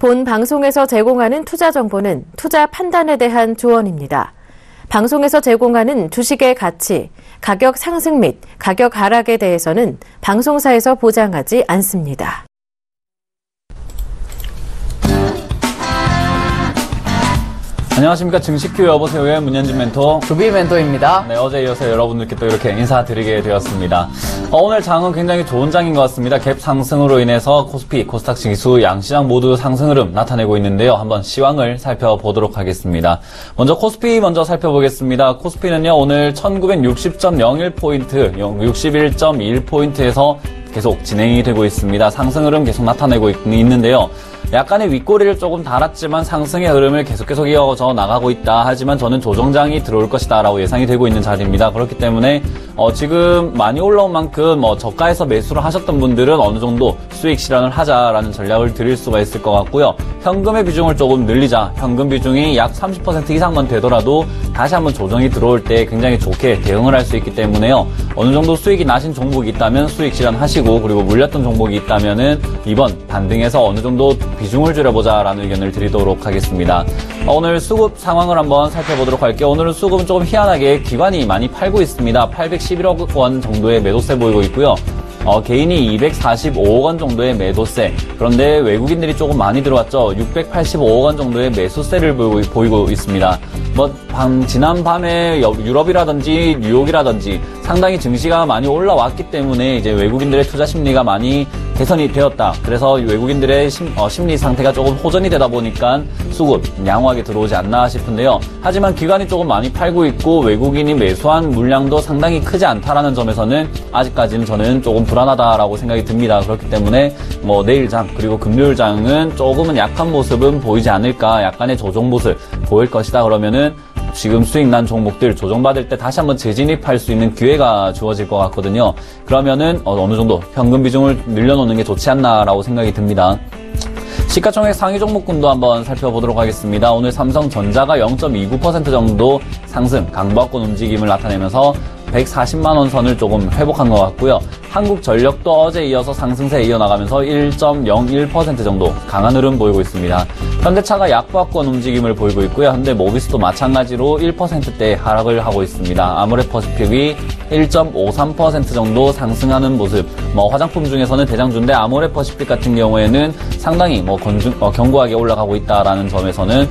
본 방송에서 제공하는 투자 정보는 투자 판단에 대한 조언입니다. 방송에서 제공하는 주식의 가치, 가격 상승 및 가격 하락에 대해서는 방송사에서 보장하지 않습니다. 안녕하십니까. 증시큐 여보세요의 문현진 멘토, 조비 멘토입니다. 네, 어제 이어서 여러분들께 또 이렇게 인사드리게 되었습니다. 오늘 장은 굉장히 좋은 장인 것 같습니다. 갭 상승으로 인해서 코스피, 코스닥 지수, 양시장 모두 상승 흐름 나타내고 있는데요. 한번 시황을 살펴보도록 하겠습니다. 먼저 코스피 먼저 살펴보겠습니다. 코스피는요, 오늘 1960.01포인트, 61.21포인트에서 계속 진행이 되고 있습니다. 상승 흐름 계속 나타내고 있는데요. 약간의 윗꼬리를 조금 달았지만 상승의 흐름을 계속 이어져 나가고 있다. 하지만 저는 조정장이 들어올 것이다 라고 예상이 되고 있는 자리입니다. 그렇기 때문에 지금 많이 올라온 만큼 저가에서 매수를 하셨던 분들은 어느 정도 수익 실현을 하자라는 전략을 드릴 수가 있을 것 같고요. 현금의 비중을 조금 늘리자. 현금 비중이 약 30% 이상만 되더라도 다시 한번 조정이 들어올 때 굉장히 좋게 대응을 할 수 있기 때문에요. 어느 정도 수익이 나신 종목이 있다면 수익 실현하시고, 그리고 물렸던 종목이 있다면은 이번 반등에서 어느 정도 비중을 줄여보자라는 의견을 드리도록 하겠습니다. 오늘 수급 상황을 한번 살펴보도록 할게요. 오늘은 수급은 조금 희한하게 기관이 많이 팔고 있습니다. 811억 원 정도의 매도세 보이고 있고요. 개인이 245억 원 정도의 매도세, 그런데 외국인들이 조금 많이 들어왔죠. 685억 원 정도의 매수세를 보이고 있습니다. 지난 밤에 유럽이라든지 뉴욕이라든지 상당히 증시가 많이 올라왔기 때문에 이제 외국인들의 투자 심리가 많이 개선이 되었다. 그래서 외국인들의 심리 상태가 조금 호전이 되다 보니까 수급 양호하게 들어오지 않나 싶은데요. 하지만 기관이 조금 많이 팔고 있고 외국인이 매수한 물량도 상당히 크지 않다라는 점에서는 아직까지는 저는 조금 불안하다라고 생각이 듭니다. 그렇기 때문에 내일장 그리고 금요일장은 조금은 약한 모습은 보이지 않을까, 약간의 조정 모습 보일 것이다. 그러면은 지금 수익 난 종목들 조정받을 때 다시 한번 재진입할 수 있는 기회가 주어질 것 같거든요. 그러면은 어느 정도 현금 비중을 늘려놓는 게 좋지 않나라고 생각이 듭니다. 시가총액 상위 종목군도 한번 살펴보도록 하겠습니다. 오늘 삼성전자가 0.29% 정도 상승, 강보합권 움직임을 나타내면서 140만원 선을 조금 회복한 것 같고요. 한국전력도 어제 이어서 상승세에 이어나가면서 1.01% 정도 강한 흐름 보이고 있습니다. 현대차가 약보합권 움직임을 보이고 있고요. 현대모비스도 마찬가지로 1%대 하락을 하고 있습니다. 아모레퍼시픽이 1.53% 정도 상승하는 모습. 화장품 중에서는 대장주인데 아모레퍼시픽 같은 경우에는 상당히 견고하게 올라가고 있다라는 점에서는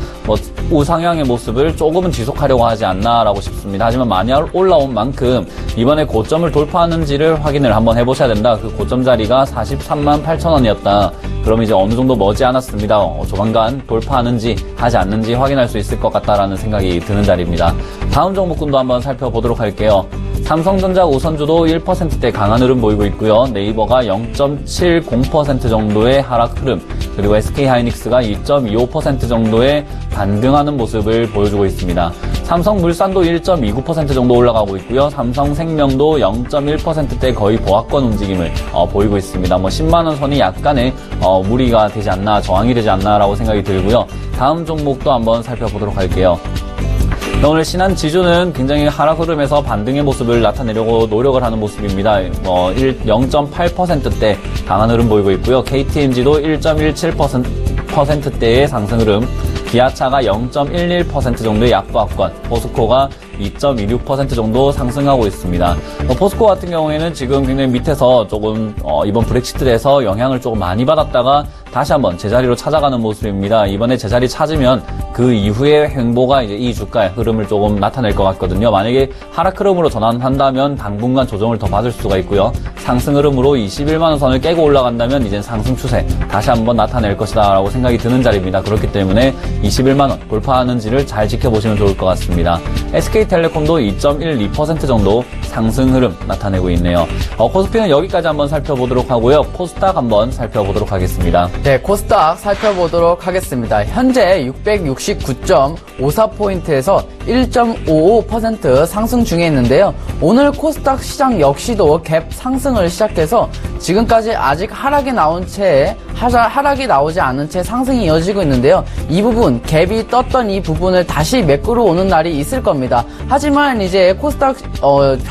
우상향의 모습을 조금은 지속하려고 하지 않나라고 싶습니다. 하지만 많이 올라온 만큼 이번에 고점을 돌파하는지를 확인을 한번 해보셔야 된다. 그 고점 자리가 43만 8천 원이었다. 그럼 이제 어느 정도 머지 않았습니다. 조만간 돌파하는지 하지 않는지 확인할 수 있을 것 같다라는 생각이 드는 자리입니다. 다음 종목군도 한번 살펴보도록 할게요. 삼성전자 우선주도 1%대 강한 흐름 보이고 있고요. 네이버가 0.70% 정도의 하락 흐름, 그리고 SK하이닉스가 2.25% 정도의 반등하는 모습을 보여주고 있습니다. 삼성물산도 1.29% 정도 올라가고 있고요. 삼성생명도 0.1%대 거의 보합권 움직임을 보이고 있습니다. 10만원 선이 약간의 무리가 되지 않나, 저항이 되지 않나라고 생각이 들고요. 다음 종목도 한번 살펴보도록 할게요. 오늘 신한지주는 굉장히 하락 흐름에서 반등의 모습을 나타내려고 노력을 하는 모습입니다. 0.8%대 강한 흐름 보이고 있고요. KTNG도 1.17%대의 상승 흐름, 기아차가 0.11% 정도의 약보합권, 포스코가 2.26% 정도 상승하고 있습니다. 포스코 같은 경우에는 지금 굉장히 밑에서 조금 이번 브렉시트에서 영향을 조금 많이 받았다가 다시 한번 제자리로 찾아가는 모습입니다. 이번에 제자리 찾으면 그 이후의 행보가 이제 이 주가의 흐름을 조금 나타낼 것 같거든요. 만약에 하락 흐름으로 전환한다면 당분간 조정을 더 받을 수가 있고요. 상승 흐름으로 21만원 선을 깨고 올라간다면 이제 상승 추세 다시 한번 나타낼 것이다 라고 생각이 드는 자리입니다. 그렇기 때문에 21만원 돌파하는지를 잘 지켜보시면 좋을 것 같습니다. SK텔레콤도 2.12% 정도 상승 흐름 나타내고 있네요. 코스피는 여기까지 한번 살펴보도록 하고요. 코스닥 한번 살펴보도록 하겠습니다. 네, 코스닥 살펴보도록 하겠습니다. 현재 669.54포인트에서 1.55% 상승 중에 있는데요. 오늘 코스닥 시장 역시도 갭 상승을 시작해서 지금까지 아직 하락이 나오지 않은 채 상승이 이어지고 있는데요. 이 부분, 갭이 떴던 이 부분을 다시 메꾸러 오는 날이 있을 겁니다. 하지만 이제 코스닥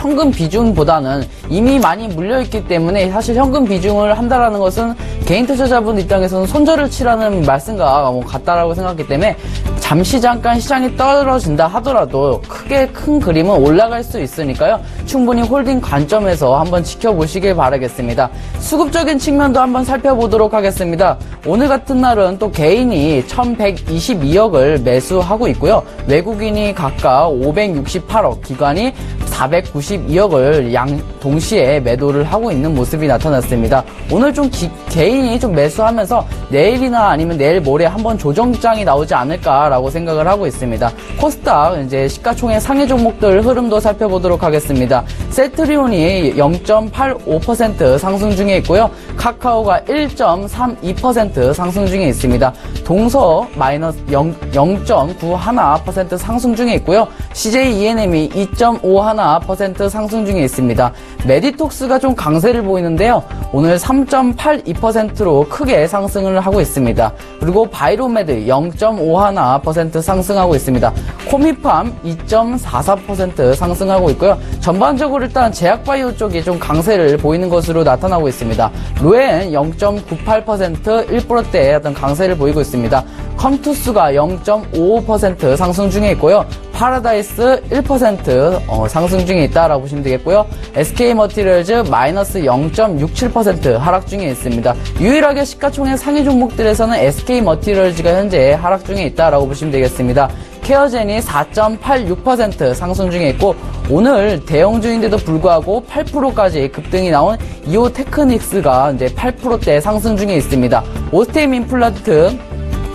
현금 비중보다는 이미 많이 물려있기 때문에 사실 현금 비중을 한다라는 것은 개인 투자자분 입장에서는 손절을 치라는 말씀과 같다라고 생각하기 때문에 잠시 잠깐 시장이 떨어진다 하더라도 크게 큰 그림은 올라갈 수 있으니까요. 충분히 홀딩 관점에서 한번 지켜보시길 바라겠습니다. 수급적인 측면도 한번 살펴보도록 하겠습니다. 오늘 같은 날은 또 개인이 1122억을 매수하고 있고요. 외국인이 각각 568억, 기관이 492억을 동시에 매도를 하고 있는 모습이 나타났습니다. 오늘 좀 개인이 좀 매수하면서 내일이나 아니면 내일 모레 한번 조정장이 나오지 않을까라고 생각을 하고 있습니다. 코스닥 이제 시가총액 상위 종목들 흐름도 살펴보도록 하겠습니다. 셀트리온이 0.85% 상승 중에 있고요. 카카오가 1.32% 상승 중에 있습니다. 동서 마이너스 0.91% 상승 중에 있고요. CJ ENM이 2.51% 상승 중에 있습니다. 메디톡스가 좀 강세를 보이는데요. 오늘 3.82%로 크게 상승을 하고 있습니다. 그리고 바이로메드 0.51% 상승하고 있습니다. 코미팜 2.44% 상승하고 있고요. 전반적으로 일단 제약바이오 쪽이 좀 강세를 보이는 것으로 나타나고 있습니다. 로엔 0.98% 1%대의 어떤 강세를 보이고 있습니다. 컴투스가 0.55% 상승 중에 있고요. 파라다이스 1% 상승 중에 있다라고 보시면 되겠고요. SK머티리얼즈 마이너스 0.67% 하락 중에 있습니다. 유일하게 시가총액 상위 종목들에서는 SK머티리얼즈가 현재 하락 중에 있다라고 보시면 되겠습니다. 케어젠이 4.86% 상승 중에 있고 오늘 대형주인데도 불구하고 8%까지 급등이 나온 이오테크닉스가 이제 8%대 상승 중에 있습니다. 오스템 임플란트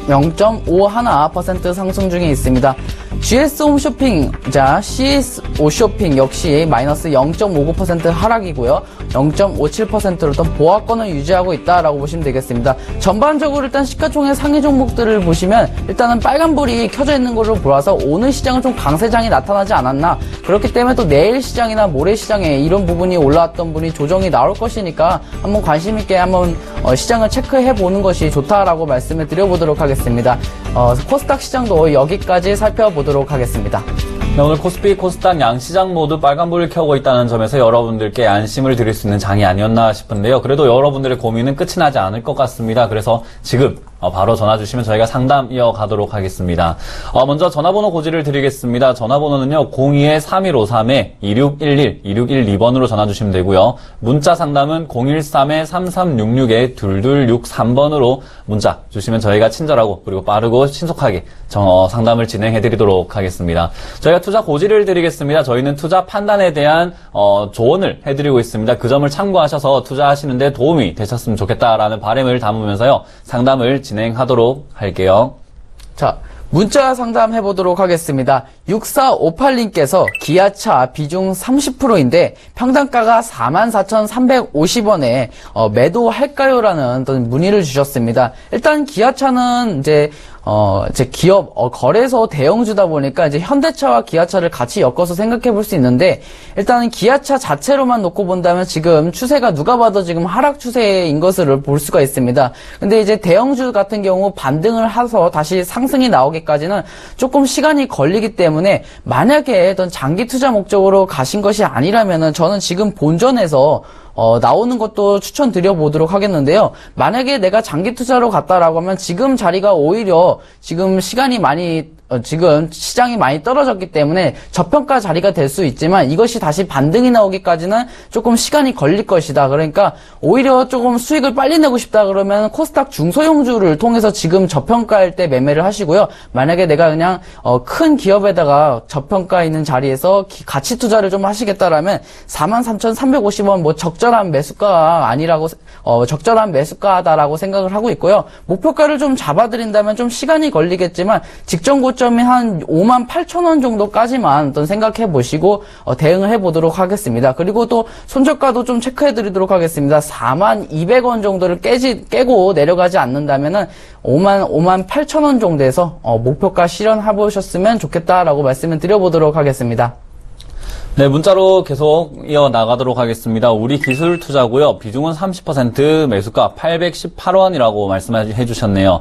0.51% 상승 중에 있습니다. GS 홈쇼핑, CS 오쇼핑 역시 마이너스 0.59% 하락이고요. 0.57%로 어떤 보합권을 유지하고 있다라고 보시면 되겠습니다. 전반적으로 일단 시가총액 상위 종목들을 보시면 일단은 빨간불이 켜져 있는 걸로 보아서 오늘 시장은 좀 강세장이 나타나지 않았나. 그렇기 때문에 또 내일 시장이나 모레 시장에 이런 부분이 올라왔던 분이 조정이 나올 것이니까 한번 관심 있게 한번 시장을 체크해 보는 것이 좋다라고 말씀을 드려보도록 하겠습니다. 코스닥 시장도 여기까지 살펴보도록 하겠습니다. 네, 오늘 코스피, 코스닥 양시장 모두 빨간불을 켜고 있다는 점에서 여러분들께 안심을 드릴 수 있는 장이 아니었나 싶은데요. 그래도 여러분들의 고민은 끝이 나지 않을 것 같습니다. 그래서 지금 바로 전화 주시면 저희가 상담 이어가도록 하겠습니다. 먼저 전화번호 고지를 드리겠습니다. 전화번호는요. 02-3153-2611, 2612번으로 전화 주시면 되고요. 문자 상담은 013-3366-2263번으로 문자 주시면 저희가 친절하고 그리고 빠르고 신속하게 상담을 진행해 드리도록 하겠습니다. 저희가 투자 고지를 드리겠습니다. 저희는 투자 판단에 대한 조언을 해드리고 있습니다. 그 점을 참고하셔서 투자하시는데 도움이 되셨으면 좋겠다라는 바람을 담으면서요. 상담을 진행하도록 할게요. 자, 문자 상담해 보도록 하겠습니다. 6458님께서 기아차 비중 30%인데 평당가가 44,350원에 매도할까요? 라는 문의를 주셨습니다. 일단 기아차는 이제 기업, 거래소 대형주다 보니까 이제 현대차와 기아차를 같이 엮어서 생각해 볼 수 있는데, 일단은 기아차 자체로만 놓고 본다면 지금 추세가 누가 봐도 지금 하락 추세인 것을 볼 수가 있습니다. 근데 이제 대형주 같은 경우 반등을 해서 다시 상승이 나오기까지는 조금 시간이 걸리기 때문에 만약에 어떤 장기 투자 목적으로 가신 것이 아니라면은 저는 지금 본전에서 나오는 것도 추천드려 보도록 하겠는데요. 만약에 내가 장기 투자로 갔다라고 하면 지금 자리가 오히려 지금 지금 시장이 많이 떨어졌기 때문에 저평가 자리가 될 수 있지만 이것이 다시 반등이 나오기까지는 조금 시간이 걸릴 것이다. 그러니까 오히려 조금 수익을 빨리 내고 싶다 그러면 코스닥 중소형주를 통해서 지금 저평가일 때 매매를 하시고요. 만약에 내가 그냥 큰 기업에다가 저평가 있는 자리에서 가치 투자를 좀 하시겠다라면 43,350원 뭐 적절한 매수가가 아니라고 적절한 매수가다라고 생각을 하고 있고요. 목표가를 좀 잡아드린다면 좀 시간이 걸리겠지만 직전 고점이 한 58,000원 정도까지만 어떤 생각해 보시고 대응을 해 보도록 하겠습니다. 그리고 또 손절가도 좀 체크해 드리도록 하겠습니다. 42,200원 정도를 깨고 내려가지 않는다면은 58,000원 정도에서 목표가 실현해 보셨으면 좋겠다라고 말씀을 드려보도록 하겠습니다. 네, 문자로 계속 이어나가도록 하겠습니다. 우리 기술 투자고요. 비중은 30%, 매수가 818원이라고 말씀해 주셨네요.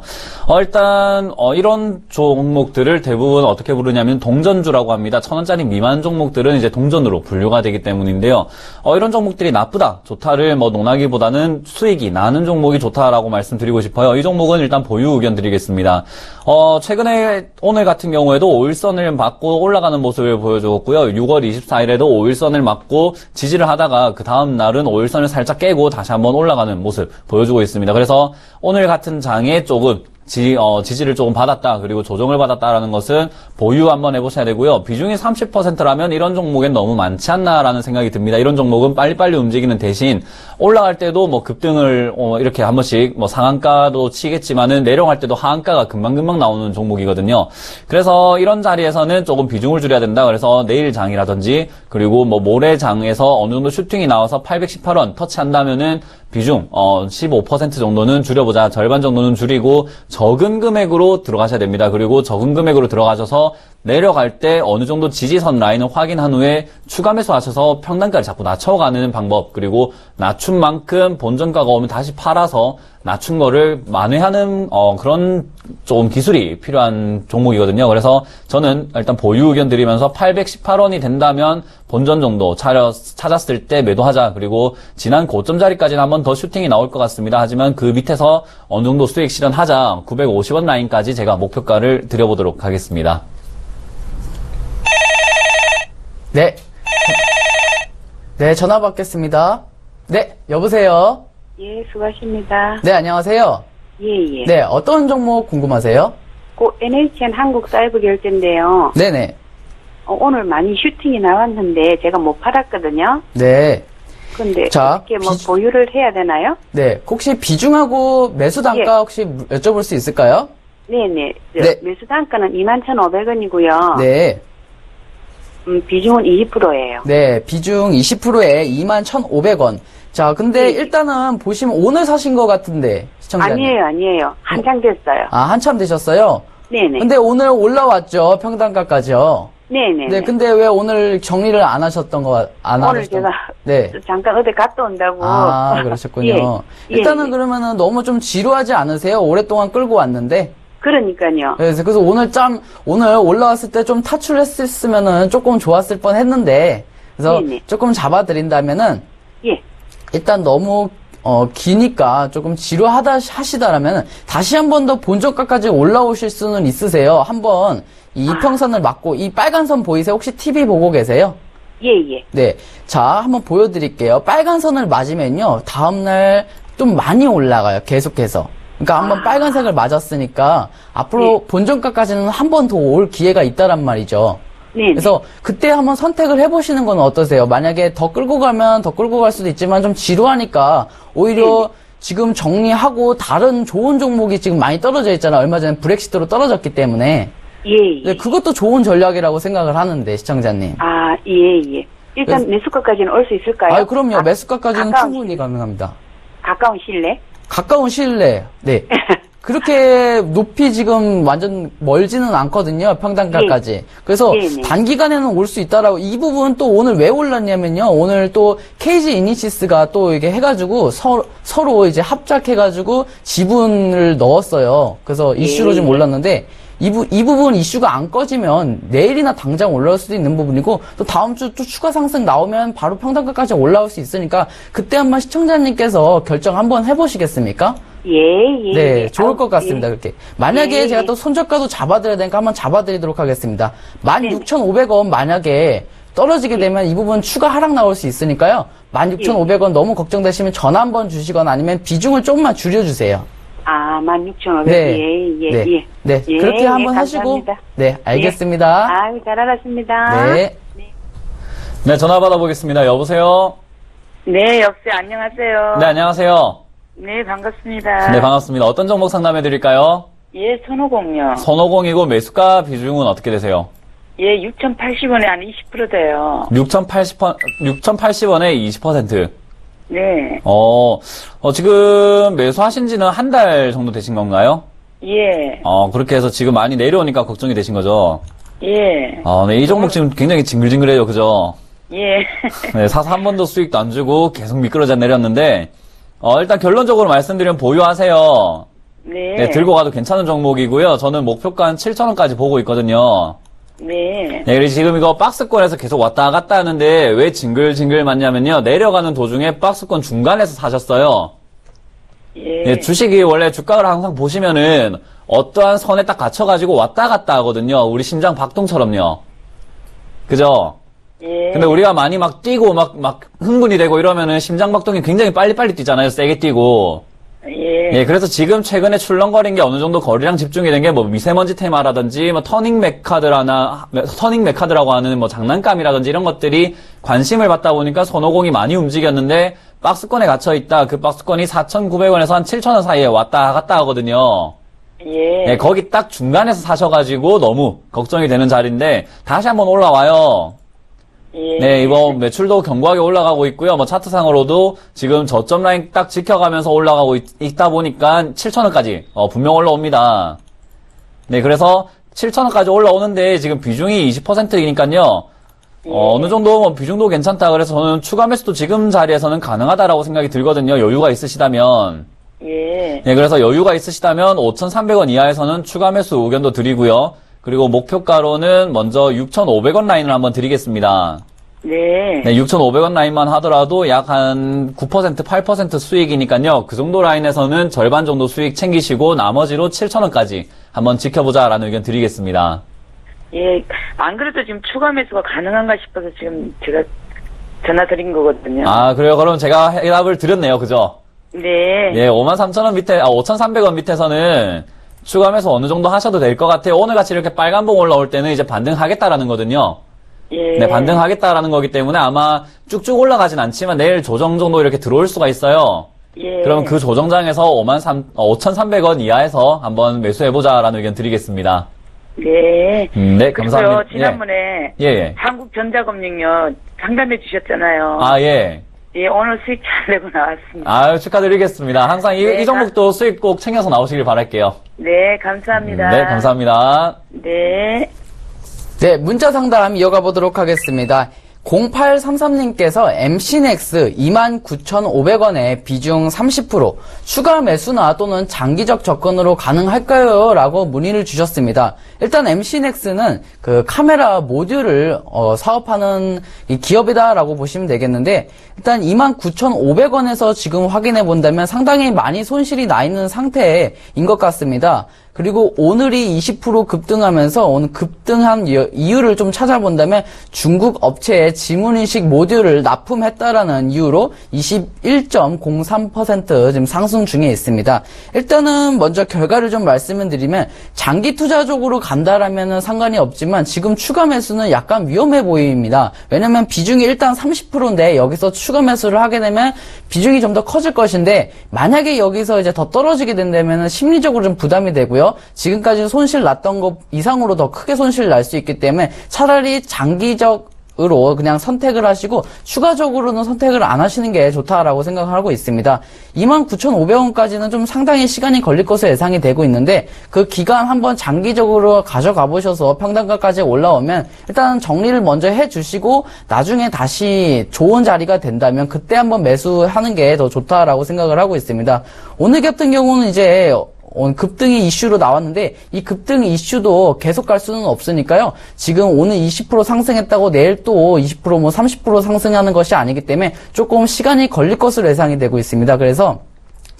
일단 이런 종목들을 대부분 어떻게 부르냐면 동전주라고 합니다. 1,000원짜리 미만 종목들은 이제 동전으로 분류가 되기 때문인데요. 이런 종목들이 나쁘다, 좋다를 논하기보다는 수익이 나는 종목이 좋다라고 말씀드리고 싶어요. 이 종목은 일단 보유 의견 드리겠습니다. 최근에 오늘 같은 경우에도 5일선을 맞고 올라가는 모습을 보여주었고요. 6월 24일에도 5일선을 맞고 지지를 하다가 그 다음 날은 5일선을 살짝 깨고 다시 한번 올라가는 모습 보여주고 있습니다. 그래서 오늘 같은 장에 조금 지지를 조금 받았다, 그리고 조정을 받았다라는 것은 보유 한번 해보셔야 되고요. 비중이 30%라면 이런 종목엔 너무 많지 않나라는 생각이 듭니다. 이런 종목은 빨리빨리 움직이는 대신 올라갈 때도 급등을 이렇게 한 번씩 상한가도 치겠지만은 내려갈 때도 하한가가 금방금방 나오는 종목이거든요. 그래서 이런 자리에서는 조금 비중을 줄여야 된다. 그래서 내일 장이라든지 그리고 모레 장에서 어느 정도 슈팅이 나와서 818원 터치한다면은 비중 15% 정도는 줄여보자. 절반 정도는 줄이고 적은 금액으로 들어가셔야 됩니다. 그리고 적은 금액으로 들어가셔서 내려갈 때 어느 정도 지지선 라인을 확인한 후에 추가 매수하셔서 평단가를 자꾸 낮춰가는 방법, 그리고 낮춘 만큼 본전가가 오면 다시 팔아서 낮춘 거를 만회하는 그런 좀 기술이 필요한 종목이거든요. 그래서 저는 일단 보유 의견 드리면서 818원이 된다면 본전 정도 찾았을 때 매도하자. 그리고 지난 고점 자리까지는 한번 더 슈팅이 나올 것 같습니다. 하지만 그 밑에서 어느 정도 수익 실현하자. 950원 라인까지 제가 목표가를 드려보도록 하겠습니다. 네. 네, 전화 받겠습니다. 네, 여보세요? 예, 수고하십니다. 네, 안녕하세요? 예, 예. 네, 어떤 종목 궁금하세요? NHN 한국사이버결제인데요. 네네. 오늘 많이 슈팅이 나왔는데 제가 못 팔았거든요. 네. 근데 자, 어떻게 보유를 해야 되나요? 네, 혹시 비중하고 매수 단가 예. 혹시 여쭤볼 수 있을까요? 네네. 네. 매수 단가는 21,500원이고요. 네. 비중은 20%예요. 네, 비중 20%에 21,500원. 자, 근데 네. 일단은 보시면 오늘 사신 것 같은데, 시청자님. 아니에요. 한창 됐어요. 아, 한참 되셨어요? 네네. 근데 오늘 올라왔죠, 평단가까지요. 네네. 네, 근데 왜 오늘 정리를 안 하셨던 오늘 제가 네. 잠깐 어디 갔다 온다고. 아, 그러셨군요. 예. 일단은 예. 그러면은 너무 좀 지루하지 않으세요? 오랫동안 끌고 왔는데. 그러니까요. 그래서 오늘 올라왔을 때 좀 타출했으면은 조금 좋았을 뻔 했는데, 그래서 네네. 조금 잡아드린다면은, 예. 일단 너무, 기니까 조금 지루하다 하시다라면, 다시 한 번 더 본저가까지 올라오실 수는 있으세요. 한번 이 이평선을 맞고, 이 빨간 선 보이세요? 혹시 TV 보고 계세요? 예. 네. 자, 한번 보여드릴게요. 빨간 선을 맞으면요, 다음날 좀 많이 올라가요. 계속해서. 그러니까 한번 빨간색을 맞았으니까 앞으로 본전가까지는 한 번 더 올 기회가 있다란 말이죠. 네. 그래서 그때 한번 선택을 해보시는 건 어떠세요? 만약에 더 끌고 가면 더 끌고 갈 수도 있지만 좀 지루하니까 오히려 지금 정리하고 다른 좋은 종목이 지금 많이 떨어져 있잖아요. 얼마 전에 브렉시트로 떨어졌기 때문에. 예. 네, 그것도 좋은 전략이라고 생각을 하는데, 시청자님. 아, 예. 일단 매수가까지는 올 수 있을까요? 아, 그럼요. 매수가까지는 가까운 충분히 가능합니다. 가까운 시일내? 가까운 시일 내에. 네. 그렇게 높이 지금 완전 멀지는 않거든요. 평단가까지. 그래서 네네. 단기간에는 올 수 있다라고. 이 부분 또 오늘 왜 올랐냐면요. 오늘 또 KG 이니시스가 또 이게 해가지고 서로 이제 합작해가지고 지분을 넣었어요. 그래서 이슈로 좀 올랐는데 이 부분 이슈가 안 꺼지면 내일이나 당장 올라올 수도 있는 부분이고 또 다음 주 또 추가 상승 나오면 바로 평단가까지 올라올 수 있으니까 그때 한번 시청자님께서 결정 한번 해보시겠습니까? 예. 네, 좋을 것 같습니다. 그렇게. 만약에 예. 제가 또 손절가도 잡아드려야 되니까 한번 잡아드리도록 하겠습니다. 16,500원 만약에 떨어지게 되면 이 부분 추가 하락 나올 수 있으니까요. 16,500원 너무 걱정되시면 전화 한번 주시거나 아니면 비중을 조금만 줄여주세요. 아, 16,500원. 네. 예. 네, 예, 그렇게 한번 하시고. 감사합니다. 네, 알겠습니다. 아유, 잘 알았습니다. 네. 네, 전화 받아보겠습니다. 여보세요? 네, 여보세요. 안녕하세요. 네, 안녕하세요. 네, 반갑습니다. 네, 반갑습니다. 어떤 종목 상담해 드릴까요? 예, 선호공요. 선호공이고 매수가 비중은 어떻게 되세요? 예, 6,080원에 한 20% 돼요. 6,080원에 20%. 네. 지금 매수하신 지는 한 달 정도 되신 건가요? 예. 그렇게 해서 지금 많이 내려오니까 걱정이 되신 거죠? 예. 네, 이 종목 지금 굉장히 징글징글해요, 그죠? 예. 네, 사서 한 번도 수익도 안 주고 계속 미끄러져 내렸는데, 일단 결론적으로 말씀드리면 보유하세요. 네. 네, 들고 가도 괜찮은 종목이고요. 저는 목표가 한 7,000원까지 보고 있거든요. 네. 네, 그래서 지금 이거 박스권에서 계속 왔다 갔다 하는데 왜 징글징글 맞냐면요. 내려가는 도중에 박스권 중간에서 사셨어요. 예. 네, 주식이 원래 주가를 항상 보시면은 어떠한 선에 딱 갇혀가지고 왔다 갔다 하거든요. 우리 심장 박동처럼요. 그죠? 예. 근데 우리가 많이 막 뛰고 막 흥분이 되고 이러면은 심장 박동이 굉장히 빨리빨리 뛰잖아요. 세게 뛰고. 예. 예, 그래서 지금 최근에 출렁거린 게 어느 정도 거리랑 집중이 된 게 뭐 미세먼지 테마라든지 뭐 터닝 메카드라고 하는 뭐 장난감이라든지 이런 것들이 관심을 받다 보니까 손오공이 많이 움직였는데 박스권에 갇혀 있다. 그 박스권이 4,900원에서 한 7,000원 사이에 왔다 갔다 하거든요. 예. 네, 거기 딱 중간에서 사셔가지고 너무 걱정이 되는 자리인데 다시 한번 올라와요. 예. 네, 이번 매출도 견고하게 올라가고 있고요. 뭐 차트상으로도 지금 저점 라인 딱 지켜가면서 올라가고 있다 보니까 7,000원까지 분명 올라옵니다. 네, 그래서 7,000원까지 올라오는데 지금 비중이 20%이니까요. 어느 정도 뭐 비중도 괜찮다. 그래서 저는 추가 매수도 지금 자리에서는 가능하다라고 생각이 들거든요. 여유가 있으시다면. 예. 네, 그래서 여유가 있으시다면 5,300원 이하에서는 추가 매수 의견도 드리고요. 그리고 목표가로는 먼저 6,500원 라인을 한번 드리겠습니다. 네. 네, 6,500원 라인만 하더라도 약 한 9%, 8% 수익이니까요. 그 정도 라인에서는 절반 정도 수익 챙기시고 나머지로 7,000원까지 한번 지켜보자라는 의견 드리겠습니다. 예. 안 그래도 지금 추가 매수가 가능한가 싶어서 지금 제가 전화 드린 거거든요. 아, 그래요? 그럼 제가 해답을 드렸네요. 그죠? 네. 예, 53,000원 밑에, 5,300원 밑에서는 추가 매수 어느 정도 하셔도 될 것 같아요. 오늘 같이 이렇게 빨간봉 올라올 때는 이제 반등하겠다라는 거거든요. 예. 네, 반등하겠다라는 거기 때문에 아마 쭉쭉 올라가진 않지만 내일 조정 정도 이렇게 들어올 수가 있어요. 예. 그럼 그 조정장에서 5,300원 이하에서 한번 매수해보자라는 의견 드리겠습니다. 네. 네, 그리고요, 감사합니다. 지난번에 예. 한국전자금융요 상담해 주셨잖아요. 아, 예. 예, 오늘 수익 잘 내고 나왔습니다. 아유, 축하드리겠습니다. 항상 네, 이 종목도 수익 꼭 챙겨서 나오시길 바랄게요. 네, 감사합니다. 네, 감사합니다. 네. 네, 문자 상담 이어가 보도록 하겠습니다. 0833님께서 MC넥스 29,500원에 비중 30% 추가 매수나 또는 장기적 접근으로 가능할까요? 라고 문의를 주셨습니다. 일단 MC넥스는 그 카메라 모듈을 사업하는 이 기업이다라고 보시면 되겠는데 일단 29,500원에서 지금 확인해 본다면 상당히 많이 손실이 나 있는 상태인 것 같습니다. 그리고 오늘이 20% 급등하면서 오늘 급등한 이유를 좀 찾아본다면 중국 업체에 지문인식 모듈을 납품했다라는 이유로 21.03% 지금 상승 중에 있습니다. 일단은 먼저 결과를 좀 말씀을 드리면 장기 투자적으로 간다라면은 상관이 없지만 지금 추가 매수는 약간 위험해 보입니다. 왜냐면 비중이 일단 30%인데 여기서 추가 매수를 하게 되면 비중이 좀 더 커질 것인데 만약에 여기서 이제 더 떨어지게 된다면은 심리적으로 좀 부담이 되고요. 지금까지 손실 났던 것 이상으로 더 크게 손실 날 수 있기 때문에 차라리 장기적으로 그냥 선택을 하시고 추가적으로는 선택을 안 하시는 게 좋다라고 생각하고 있습니다. 29,500원까지는 좀 상당히 시간이 걸릴 것으로 예상이 되고 있는데 그 기간 한번 장기적으로 가져가 보셔서 평단가까지 올라오면 일단 정리를 먼저 해주시고 나중에 다시 좋은 자리가 된다면 그때 한번 매수하는 게 더 좋다라고 생각을 하고 있습니다. 오늘 같은 경우는 이제 급등이 이슈로 나왔는데 이 급등 이슈도 계속 갈 수는 없으니까요. 지금 오늘 20% 상승했다고 내일 또 20% 뭐 30% 상승하는 것이 아니기 때문에 조금 시간이 걸릴 것으로 예상이 되고 있습니다. 그래서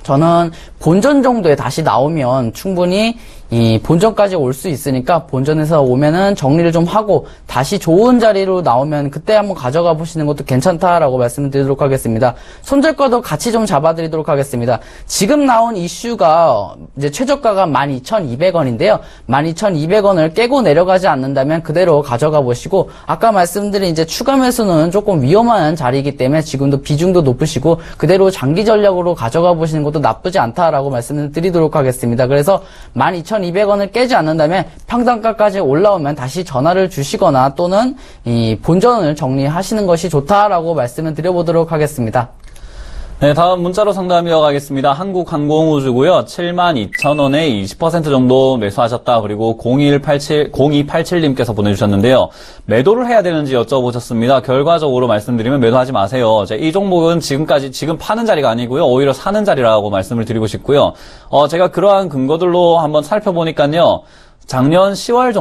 저는 본전 정도에 다시 나오면 충분히 이 본전까지 올 수 있으니까 본전에서 오면은 정리를 좀 하고 다시 좋은 자리로 나오면 그때 한번 가져가 보시는 것도 괜찮다라고 말씀드리도록 하겠습니다. 손절가도 같이 좀 잡아드리도록 하겠습니다. 지금 나온 이슈가 이제 최저가가 12,200원인데요. 12,200원을 깨고 내려가지 않는다면 그대로 가져가 보시고 아까 말씀드린 이제 추가 매수는 조금 위험한 자리이기 때문에 지금도 비중도 높으시고 그대로 장기 전략으로 가져가 보시는 것도 나쁘지 않다라고 말씀을 드리도록 하겠습니다. 그래서 12,200원을 깨지 않는다면 평단가까지 올라오면 다시 전화를 주시거나 또는 이 본전을 정리하시는 것이 좋다라고 말씀을 드려보도록 하겠습니다. 네, 다음 문자로 상담 이어가겠습니다. 한국항공우주고요. 72,000원에 20% 정도 매수하셨다. 그리고 0287님께서 보내주셨는데요. 매도를 해야 되는지 여쭤보셨습니다. 결과적으로 말씀드리면 매도하지 마세요. 이 종목은 지금 파는 자리가 아니고요. 오히려 사는 자리라고 말씀을 드리고 싶고요. 제가 그러한 근거들로 한번 살펴보니까요. 작년 10월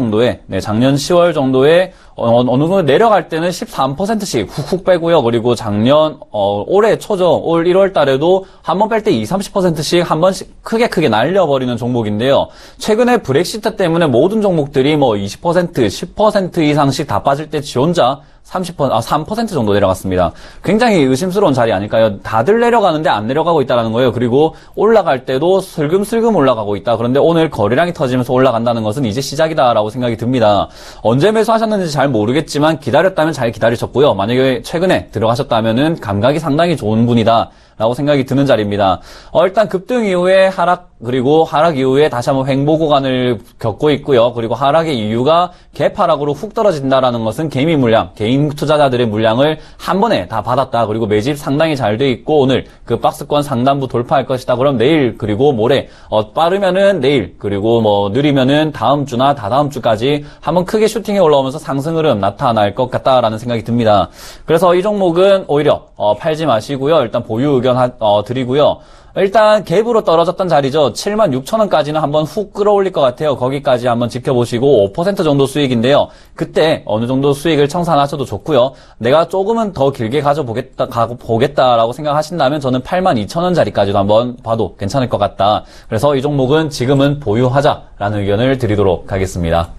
정도에 어느 정도 내려갈 때는 13%씩 훅훅 빼고요. 그리고 작년 올해 초죠. 올 1월 달에도 한 번 뺄 때 30%씩 한 번씩 크게 날려버리는 종목인데요. 최근에 브렉시트 때문에 모든 종목들이 20%, 10% 이상씩 다 빠질 때 지 혼자 3% 정도 내려갔습니다. 굉장히 의심스러운 자리 아닐까요? 다들 내려가는데 안 내려가고 있다는 거예요. 그리고 올라갈 때도 슬금슬금 올라가고 있다. 그런데 오늘 거래량이 터지면서 올라간다는 것은 이제 시작이다라고 생각이 듭니다. 언제 매수하셨는지 잘 모르겠지만 기다렸다면 잘 기다리셨고요. 만약에 최근에 들어가셨다면은 감각이 상당히 좋은 분이다. 라고 생각이 드는 자리입니다. 일단 급등 이후에 하락 이후에 다시 한번 횡보 구간을 겪고 있고요. 그리고 하락의 이유가 갭 하락으로 훅 떨어진다라는 것은 개미 물량, 개인 투자자들의 물량을 한 번에 다 받았다. 그리고 매집 상당히 잘 돼 있고 오늘 그 박스권 상단부 돌파할 것이다. 그럼 내일 그리고 모레, 빠르면은 내일 그리고 느리면은 다음 주나 다다음 주까지 한번 크게 슈팅에 올라오면서 상승 흐름 나타날 것 같다라는 생각이 듭니다. 그래서 이 종목은 오히려 팔지 마시고요. 일단 보유 의견 드리고요. 일단 갭으로 떨어졌던 자리죠. 76,000원까지는 한번 훅 끌어올릴 것 같아요. 거기까지 한번 지켜보시고 5% 정도 수익인데요. 그때 어느 정도 수익을 청산하셔도 좋고요. 내가 조금은 더 길게 가보겠다라고 생각하신다면 저는 82,000원짜리까지도 한번 봐도 괜찮을 것 같다. 그래서 이 종목은 지금은 보유하자라는 의견을 드리도록 하겠습니다.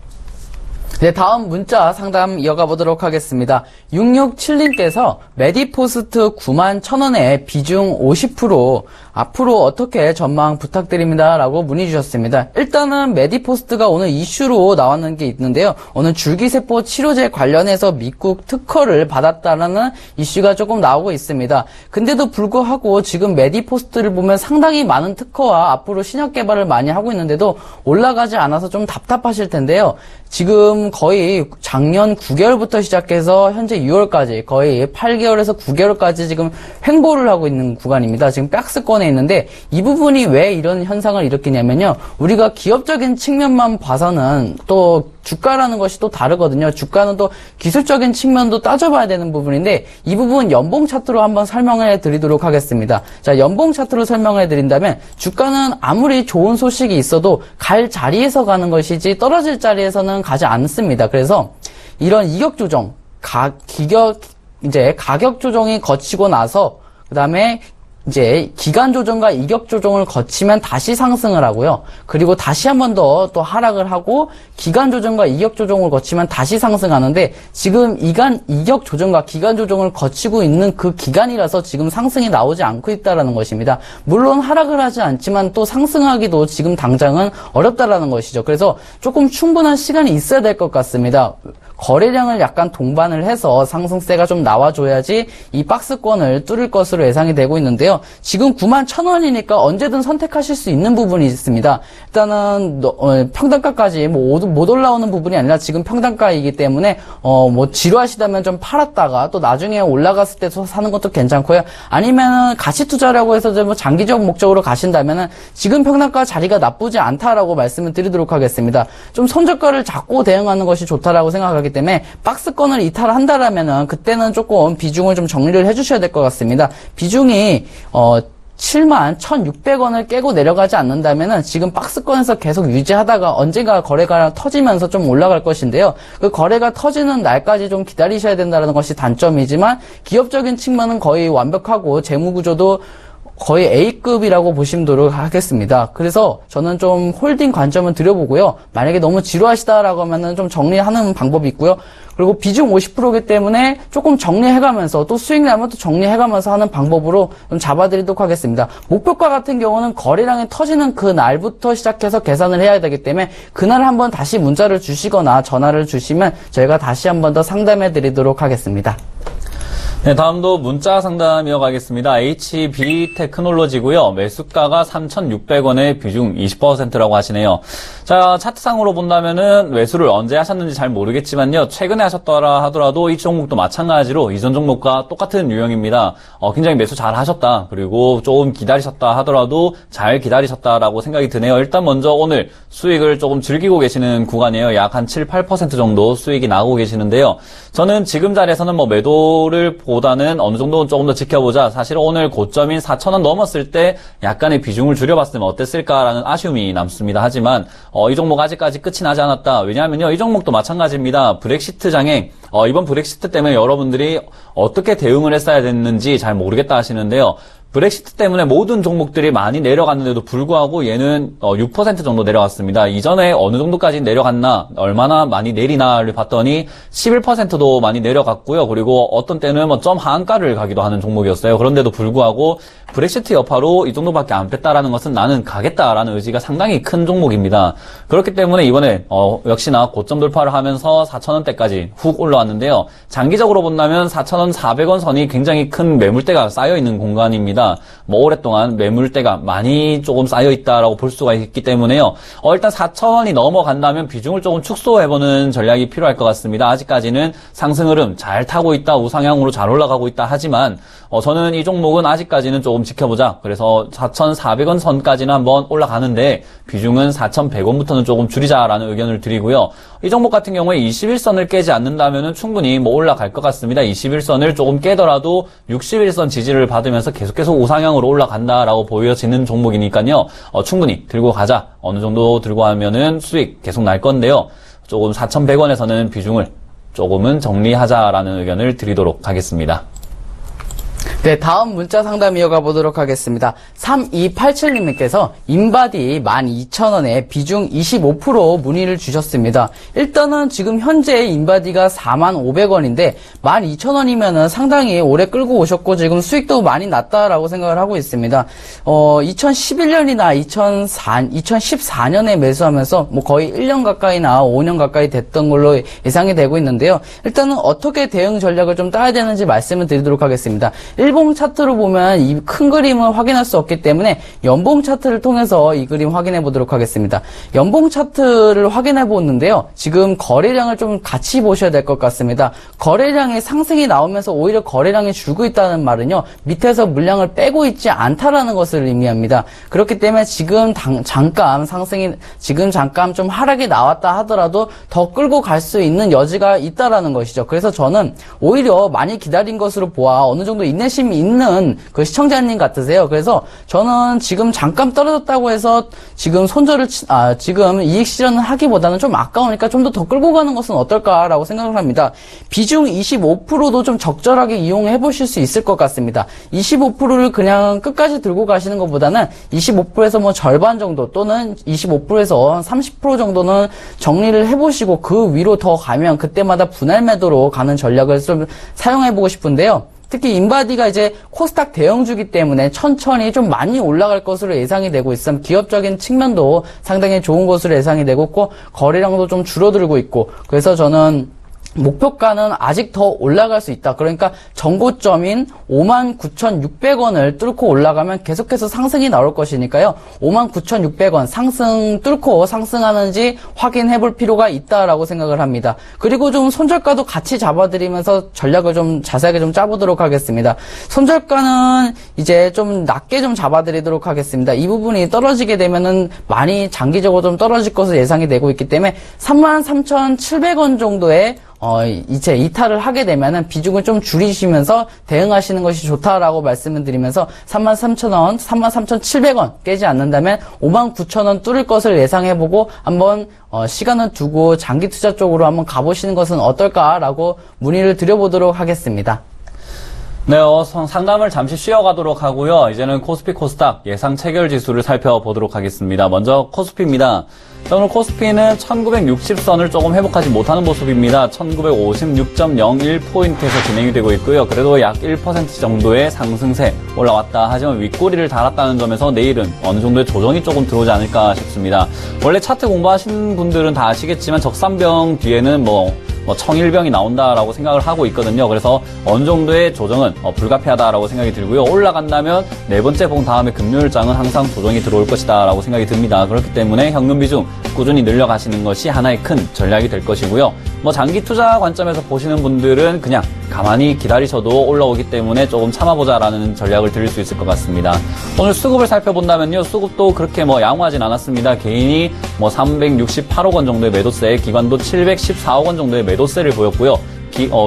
네, 다음 문자 상담 이어가 보도록 하겠습니다. 667님께서 메디포스트 91,000원에 비중 50% 앞으로 어떻게 전망 부탁드립니다. 라고 문의 주셨습니다. 일단은 메디포스트가 오늘 이슈로 나왔는 게 있는데요. 오늘 줄기세포 치료제 관련해서 미국 특허를 받았다는 이슈가 조금 나오고 있습니다. 근데도 불구하고 지금 메디포스트를 보면 상당히 많은 특허와 앞으로 신약 개발을 많이 하고 있는데도 올라가지 않아서 좀 답답하실 텐데요. 지금 거의 작년 9개월부터 시작해서 현재 6월까지 거의 8개월에서 9개월까지 지금 횡보를 하고 있는 구간입니다. 지금 박스권에 있는데 이 부분이 왜 이런 현상을 일으키냐면요. 우리가 기업적인 측면만 봐서는 또 주가라는 것이 또 다르거든요. 주가는 또 기술적인 측면도 따져봐야 되는 부분인데 이 부분 연봉 차트로 한번 설명해 드리도록 하겠습니다. 자, 연봉 차트로 설명해 드린다면 주가는 아무리 좋은 소식이 있어도 갈 자리에서 가는 것이지 떨어질 자리에서는 가지 않습니다. 그래서 이런 이격 조정, 가격 조정이 거치고 나서 그다음에 이제 기간 조정과 이격 조정을 거치면 다시 상승을 하고요. 그리고 다시 한 번 더 또 하락을 하고 기간 조정과 이격 조정을 거치면 다시 상승하는데 지금 이격 조정과 기간 조정을 거치고 있는 그 기간이라서 지금 상승이 나오지 않고 있다라는 것입니다. 물론 하락을 하지 않지만 또 상승하기도 지금 당장은 어렵다라는 것이죠. 그래서 조금 충분한 시간이 있어야 될 것 같습니다. 거래량을 약간 동반을 해서 상승세가 좀 나와줘야지 이 박스권을 뚫을 것으로 예상이 되고 있는데요. 지금 91,000원이니까 언제든 선택하실 수 있는 부분이 있습니다. 일단은 평단가까지 못 올라오는 부분이 아니라 지금 평단가이기 때문에 지루하시다면 좀 팔았다가 또 나중에 올라갔을 때 사는 것도 괜찮고요. 아니면 가치 투자라고 해서 장기적 목적으로 가신다면은 지금 평단가 자리가 나쁘지 않다라고 말씀을 드리도록 하겠습니다. 좀 선저가를 잡고 대응하는 것이 좋다라고 생각하기 때문에 박스권을 이탈한다라면은 그때는 조금 비중을 좀 정리를 해주셔야 될 것 같습니다. 비중이 71,600원을 깨고 내려가지 않는다면은 지금 박스권에서 계속 유지하다가 언젠가 거래가 터지면서 좀 올라갈 것인데요. 그 거래가 터지는 날까지 좀 기다리셔야 된다는 것이 단점이지만 기업적인 측면은 거의 완벽하고 재무구조도 거의 A급이라고 보시도록 하겠습니다. 그래서 저는 좀 홀딩 관점을 드려보고요. 만약에 너무 지루하시다라고 하면은 좀 정리하는 방법이 있고요. 그리고 비중 50%이기 때문에 조금 정리해가면서 또 수익 나면 또 정리해가면서 하는 방법으로 좀 잡아드리도록 하겠습니다. 목표가 같은 경우는 거래량이 터지는 그 날부터 시작해서 계산을 해야 되기 때문에 그날 한번 다시 문자를 주시거나 전화를 주시면 저희가 다시 한번 더 상담해 드리도록 하겠습니다. 네, 다음도 문자 상담 이어가겠습니다. HB 테크놀로지고요. 매수가가 3,600원에 비중 20%라고 하시네요. 자, 차트상으로 본다면은 매수를 언제 하셨는지 잘 모르겠지만요. 최근에 하셨더라 하더라도 이 종목도 마찬가지로 이전 종목과 똑같은 유형입니다. 굉장히 매수 잘 하셨다. 그리고 조금 기다리셨다 하더라도 잘 기다리셨다라고 생각이 드네요. 일단 먼저 오늘 수익을 조금 즐기고 계시는 구간이에요. 약 한 7, 8% 정도 수익이 나고 계시는데요. 저는 지금 자리에서는 뭐 매도를 보다는 어느 정도는 조금 더 지켜보자. 사실 오늘 고점인 4,000원 넘었을 때 약간의 비중을 줄여봤으면 어땠을까라는 아쉬움이 남습니다. 하지만 이 종목 아직까지 끝이 나지 않았다. 왜냐하면요, 이 종목도 마찬가지입니다. 브렉시트 장애, 이번 브렉시트 때문에 여러분들이 어떻게 대응을 했어야 됐는지 잘 모르겠다 하시는데요. 브렉시트 때문에 모든 종목들이 많이 내려갔는데도 불구하고 얘는 6% 정도 내려갔습니다. 이전에 어느 정도까지 내려갔나, 얼마나 많이 내리나를 봤더니 11%도 많이 내려갔고요. 그리고 어떤 때는 뭐 점 하한가를 가기도 하는 종목이었어요. 그런데도 불구하고 브렉시트 여파로 이 정도밖에 안 뺐다라는 것은 나는 가겠다라는 의지가 상당히 큰 종목입니다. 그렇기 때문에 이번에 역시나 고점 돌파를 하면서 4,000원대까지 훅 올라왔는데요. 장기적으로 본다면 4,000원, 400원 선이 굉장히 큰 매물대가 쌓여있는 공간입니다. 뭐 오랫동안 매물대가 많이 조금 쌓여있다라고 볼 수가 있기 때문에요. 일단 4,000원이 넘어간다면 비중을 조금 축소해보는 전략이 필요할 것 같습니다. 아직까지는 상승 흐름 잘 타고 있다, 우상향으로 잘 올라가고 있다 하지만 저는 이 종목은 아직까지는 조금 지켜보자. 그래서 4,400원 선까지는 한번 올라가는데 비중은 4,100원부터는 조금 줄이자라는 의견을 드리고요. 이 종목 같은 경우에 21선을 깨지 않는다면 충분히 뭐 올라갈 것 같습니다. 21선을 조금 깨더라도 61선 지지를 받으면서 계속 우상향으로 올라간다라고 보여지는 종목이니까요. 충분히 들고 가자. 어느 정도 들고 하면은 수익 계속 날 건데요. 조금 4,100원에서는 비중을 조금은 정리하자라는 의견을 드리도록 하겠습니다. 네, 다음 문자 상담 이어가 보도록 하겠습니다. 3287님께서 인바디 12,000원에 비중 25% 문의를 주셨습니다. 일단은 지금 현재 인바디가 45,500원인데 12,000원이면은 상당히 오래 끌고 오셨고 지금 수익도 많이 났다라고 생각을 하고 있습니다. 2011년이나 2014년에 매수하면서 뭐 거의 1년 가까이나 5년 가까이 됐던 걸로 예상이 되고 있는데요. 일단은 어떻게 대응 전략을 좀 따야 되는지 말씀을 드리도록 하겠습니다. 일봉 차트로 보면 이 큰 그림을 확인할 수 없기 때문에 연봉 차트를 통해서 이 그림 확인해 보도록 하겠습니다. 연봉 차트를 확인해 보는데요. 지금 거래량을 좀 같이 보셔야 될 것 같습니다. 거래량의 상승이 나오면서 오히려 거래량이 줄고 있다는 말은요. 밑에서 물량을 빼고 있지 않다라는 것을 의미합니다. 그렇기 때문에 지금 잠깐 좀 하락이 나왔다 하더라도 더 끌고 갈 수 있는 여지가 있다라는 것이죠. 그래서 저는 오히려 많이 기다린 것으로 보아 어느 정도 인내심이 있는 그 시청자님 같으세요. 그래서 저는 지금 잠깐 떨어졌다고 해서 지금 지금 이익 실현을 하기보다는 좀 아까우니까 좀 더 끌고 가는 것은 어떨까라고 생각을 합니다. 비중 25%도 좀 적절하게 이용해 보실 수 있을 것 같습니다. 25%를 그냥 끝까지 들고 가시는 것보다는 25%에서 뭐 절반 정도 또는 25%에서 30% 정도는 정리를 해보시고 그 위로 더 가면 그때마다 분할 매도로 가는 전략을 좀 사용해 보고 싶은데요. 특히 인바디가 이제 코스닥 대형주기 때문에 천천히 좀 많이 올라갈 것으로 예상이 되고 있음. 기업적인 측면도 상당히 좋은 것으로 예상이 되고 있고 거래량도 좀 줄어들고 있고 그래서 저는 목표가는 아직 더 올라갈 수 있다. 그러니까 전고점인 59,600원을 뚫고 올라가면 계속해서 상승이 나올 것이니까요. 59,600원 상승 뚫고 상승하는지 확인해 볼 필요가 있다라고 생각을 합니다. 그리고 좀 손절가도 같이 잡아드리면서 전략을 좀 자세하게 좀 짜보도록 하겠습니다. 손절가는 이제 좀 낮게 좀 잡아드리도록 하겠습니다. 이 부분이 떨어지게 되면은 많이 장기적으로 좀 떨어질 것으로 예상이 되고 있기 때문에 33,700원 정도의 이제 이탈을 하게 되면은 비중을 좀 줄이시면서 대응하시는 것이 좋다라고 말씀을 드리면서 33,000원, 33,700원 깨지 않는다면 59,000원 뚫을 것을 예상해보고 한번 시간을 두고 장기 투자 쪽으로 한번 가보시는 것은 어떨까라고 문의를 드려보도록 하겠습니다. 네, 상담을 잠시 쉬어가도록 하고요. 이제는 코스피 코스닥 예상 체결 지수를 살펴보도록 하겠습니다. 먼저 코스피입니다. 오늘 코스피는 1960선을 조금 회복하지 못하는 모습입니다. 1956.01포인트에서 진행이 되고 있고요. 그래도 약 1% 정도의 상승세 올라왔다 하지만 윗꼬리를 달았다는 점에서 내일은 어느 정도의 조정이 조금 들어오지 않을까 싶습니다. 원래 차트 공부하신 분들은 다 아시겠지만 적산병 뒤에는 뭐 뭐 청일병이 나온다라고 생각을 하고 있거든요. 그래서 어느 정도의 조정은 불가피하다라고 생각이 들고요. 올라간다면 네 번째 봉 다음에 금요일장은 항상 조정이 들어올 것이다라고 생각이 듭니다. 그렇기 때문에 현금 비중 꾸준히 늘려가시는 것이 하나의 큰 전략이 될 것이고요. 뭐 장기 투자 관점에서 보시는 분들은 그냥 가만히 기다리셔도 올라오기 때문에 조금 참아보자라는 전략을 드릴 수 있을 것 같습니다. 오늘 수급을 살펴본다면요. 수급도 그렇게 뭐 양호하진 않았습니다. 개인이 뭐 368억 원 정도의 매도세, 기관도 714억 원 정도의 매도세를 보였고요.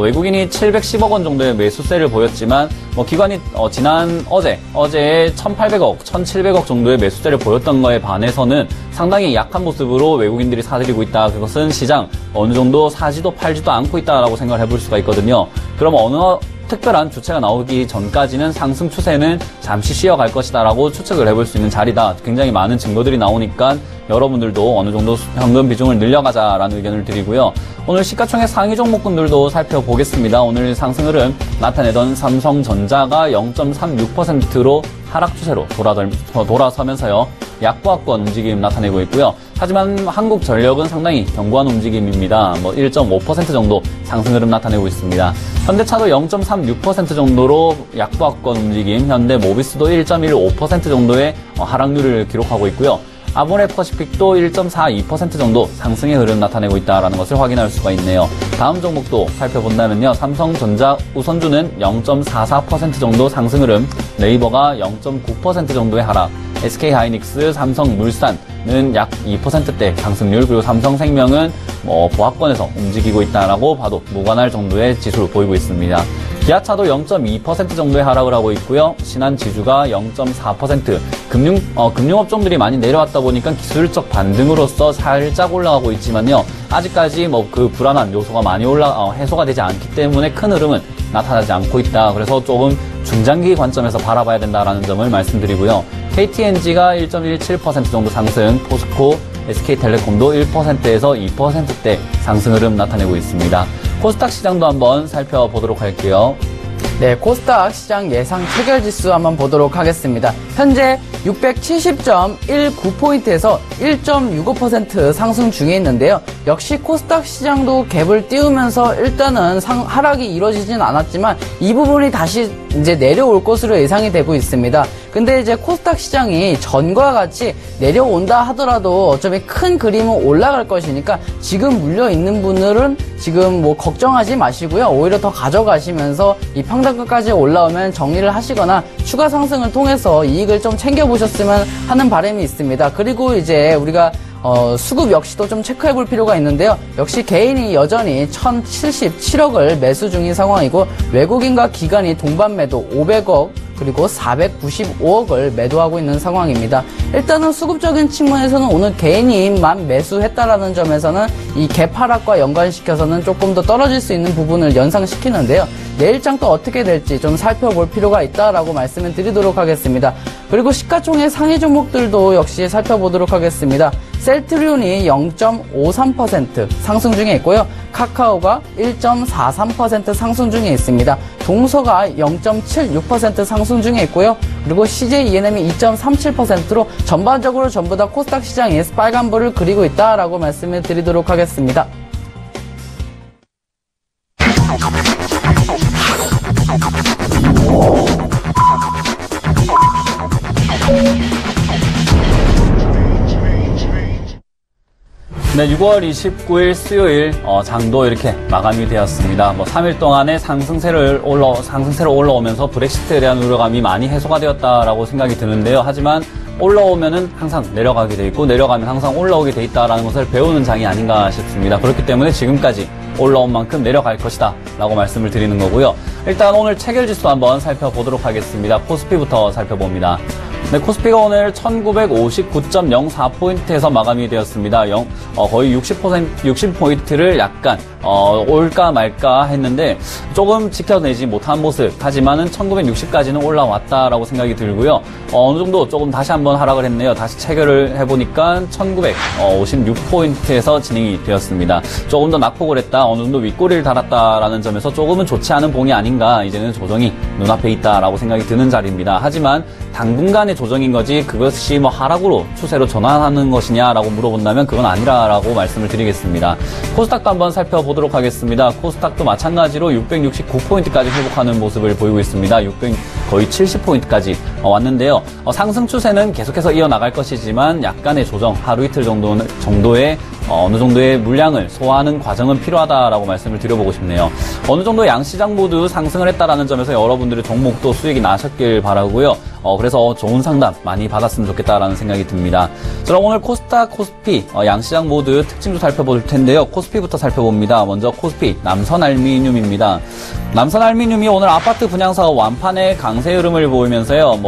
외국인이 710억 원 정도의 매수세를 보였지만, 기관이, 어제 1,800억, 1,700억 정도의 매수세를 보였던 거에 반해서는 상당히 약한 모습으로 외국인들이 사들이고 있다. 그것은 시장 어느 정도 사지도 팔지도 않고 있다라고 생각을 해볼 수가 있거든요. 그럼 어느 특별한 주체가 나오기 전까지는 상승 추세는 잠시 쉬어갈 것이다라고 추측을 해볼 수 있는 자리다. 굉장히 많은 증거들이 나오니까 여러분들도 어느 정도 현금 비중을 늘려가자라는 의견을 드리고요. 오늘 시가총액 상위 종목군들도 살펴보겠습니다. 오늘 상승 흐름 나타내던 삼성전자가 0.36%로 하락 추세로 돌아서면서요. 약보합권 움직임 나타내고 있고요. 하지만 한국전력은 상당히 견고한 움직임입니다. 1.5% 정도 상승 흐름 나타내고 있습니다. 현대차도 0.36% 정도로 약보합권 움직임, 현대모비스도 1.15% 정도의 하락률을 기록하고 있고요. 아모레퍼시픽도 1.42% 정도 상승의 흐름 나타내고 있다는 것을 확인할 수가 있네요. 다음 종목도 살펴본다면요. 삼성전자 우선주는 0.44% 정도 상승 흐름, 네이버가 0.9% 정도의 하락, SK하이닉스, 삼성물산은 약 2%대 상승률, 그리고 삼성생명은 보합권에서 움직이고 있다라고 봐도 무관할 정도의 지수를 보이고 있습니다. 기아차도 0.2% 정도의 하락을 하고 있고요. 신한지주가 0.4%. 금융업종들이 많이 내려왔다 보니까 기술적 반등으로서 살짝 올라가고 있지만요. 아직까지 그 불안한 요소가 많이 해소가 되지 않기 때문에 큰 흐름은 나타나지 않고 있다. 그래서 조금 중장기 관점에서 바라봐야 된다라는 점을 말씀드리고요. KTNG가 1.17% 정도 상승, 포스코, SK텔레콤도 1%에서 2%대 상승 흐름 나타내고 있습니다. 코스닥 시장도 한번 살펴보도록 할게요. 네, 코스닥 시장 예상 체결지수 한번 보도록 하겠습니다. 현재 670.19포인트에서 1.65% 상승 중에 있는데요. 역시 코스닥 시장도 갭을 띄우면서 일단은 하락이 이루어지진 않았지만 이 부분이 다시 이제 내려올 것으로 예상이 되고 있습니다. 근데 이제 코스닥 시장이 전과 같이 내려온다 하더라도 어차피 큰 그림은 올라갈 것이니까 지금 물려 있는 분들은 지금 걱정하지 마시고요. 오히려 더 가져가시면서 이 평단가까지 올라오면 정리를 하시거나 추가 상승을 통해서 이익을 좀 챙겨보셨으면 하는 바람이 있습니다. 그리고 이제 우리가 수급 역시도 좀 체크해 볼 필요가 있는데요. 역시 개인이 여전히 1,077억을 매수 중인 상황이고 외국인과 기관이 동반 매도 500억 그리고 495억을 매도하고 있는 상황입니다. 일단은 수급적인 측면에서는 오늘 개인이만 매수했다라는 점에서는 이 갭 하락과 연관시켜서는 조금 더 떨어질 수 있는 부분을 연상시키는데요. 내일장 또 어떻게 될지 좀 살펴볼 필요가 있다라고 말씀을 드리도록 하겠습니다. 그리고 시가총액 상위 종목들도 역시 살펴보도록 하겠습니다. 셀트리온이 0.53% 상승 중에 있고요. 카카오가 1.43% 상승 중에 있습니다. 동서가 0.76% 상승 중에 있고요. 그리고 CJENM이 2.37%로 전반적으로 전부 다 코스닥 시장이 빨간불을 그리고 있다라고 말씀을 드리도록 하겠습니다. 네, 6월 29일 수요일 장도 이렇게 마감이 되었습니다. 3일 동안의 상승세로 올라오면서 브렉시트에 대한 우려감이 많이 해소가 되었다라고 생각이 드는데요. 하지만 올라오면은 항상 내려가게 돼 있고 내려가면 항상 올라오게 돼 있다라는 것을 배우는 장이 아닌가 싶습니다. 그렇기 때문에 지금까지 올라온 만큼 내려갈 것이다 라고 말씀을 드리는 거고요. 일단 오늘 체결지수 한번 살펴보도록 하겠습니다. 코스피부터 살펴봅니다. 네, 코스피가 오늘 1959.04포인트에서 마감이 되었습니다. 거의 60포인트를 약간 올까 말까 했는데 조금 지켜내지 못한 모습. 하지만은 1960까지는 올라왔다라고 생각이 들고요. 어느 정도 조금 다시 한번 하락을 했네요. 다시 체결을 해보니까 1956포인트에서 진행이 되었습니다. 조금 더 낙폭을 했다. 어느 정도 윗꼬리를 달았다라는 점에서 조금은 좋지 않은 봉이 아닌가. 이제는 조정이 눈앞에 있다라고 생각이 드는 자리입니다. 하지만 당분간의 약간의 조정인 거지 그것이 뭐 하락으로 추세로 전환하는 것이냐라고 물어본다면 그건 아니라라고 말씀을 드리겠습니다. 코스닥도 한번 살펴보도록 하겠습니다. 코스닥도 마찬가지로 669포인트까지 회복하는 모습을 보이고 있습니다. 거의 70포인트까지 왔는데요. 상승 추세는 계속해서 이어나갈 것이지만 약간의 조정, 하루 이틀 정도의 어느 정도의 물량을 소화하는 과정은 필요하다라고 말씀을 드려보고 싶네요. 어느 정도 양시장 모두 상승을 했다라는 점에서 여러분들의 종목도 수익이 나셨길 바라고요. 그래서 좋은 상담 많이 받았으면 좋겠다라는 생각이 듭니다. 그럼 오늘 코스닥, 코스피, 양시장 모두 특징도 살펴볼 텐데요. 코스피부터 살펴봅니다. 먼저 코스피, 남선알미늄입니다. 남선알미늄이 오늘 아파트 분양사가 완판의 강세 흐름을 보이면서요.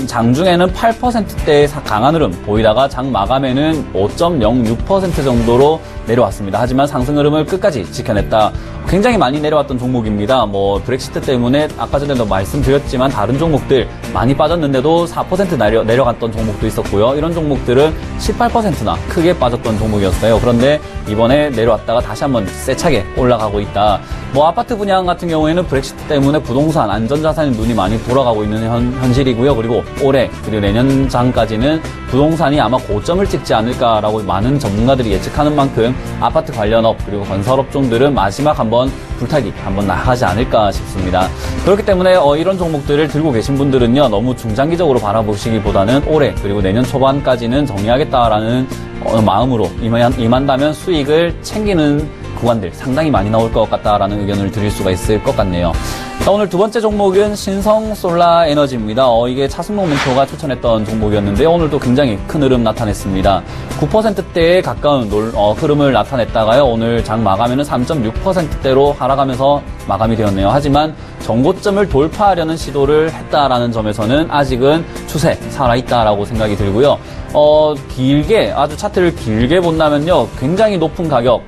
장중에는 8%대의 강한 흐름 보이다가 장 마감에는 5.06% 정도로 내려왔습니다. 하지만 상승 흐름을 끝까지 지켜냈다. 굉장히 많이 내려왔던 종목입니다. 브렉시트 때문에 아까 전에도 말씀드렸지만 다른 종목들 많이 빠졌는데도 4% 내려갔던 종목도 있었고요. 이런 종목들은 18%나 크게 빠졌던 종목이었어요. 그런데 이번에 내려왔다가 다시 한번 세차게 올라가고 있다. 아파트 분양 같은 경우에는 브렉시트 때문에 부동산, 안전자산에 눈이 많이 돌아가고 있는 현실이고요. 그리고 올해, 그리고 내년 장까지는 부동산이 아마 고점을 찍지 않을까라고 많은 전문가들이 예측하는 만큼 아파트 관련업, 그리고 건설업종들은 마지막 한번 불타기 한번 나가지 않을까 싶습니다. 그렇기 때문에 이런 종목들을 들고 계신 분들은요, 너무 중장기적으로 바라보시기보다는 올해, 그리고 내년 초반까지는 정리하겠다라는 마음으로 임한다면 수익을 챙기는 구간들 상당히 많이 나올 것 같다라는 의견을 드릴 수가 있을 것 같네요. 자, 오늘 두 번째 종목은 신성솔라에너지입니다. 이게 차승목 멘토가 추천했던 종목이었는데요. 오늘도 굉장히 큰 흐름 나타냈습니다. 9%대에 가까운 흐름을 나타냈다가요. 오늘 장 마감에는 3.6%대로 하락하면서 마감이 되었네요. 하지만 전고점을 돌파하려는 시도를 했다라는 점에서는 아직은 추세 살아있다라고 생각이 들고요. 아주 차트를 길게 본다면요. 굉장히 높은 가격,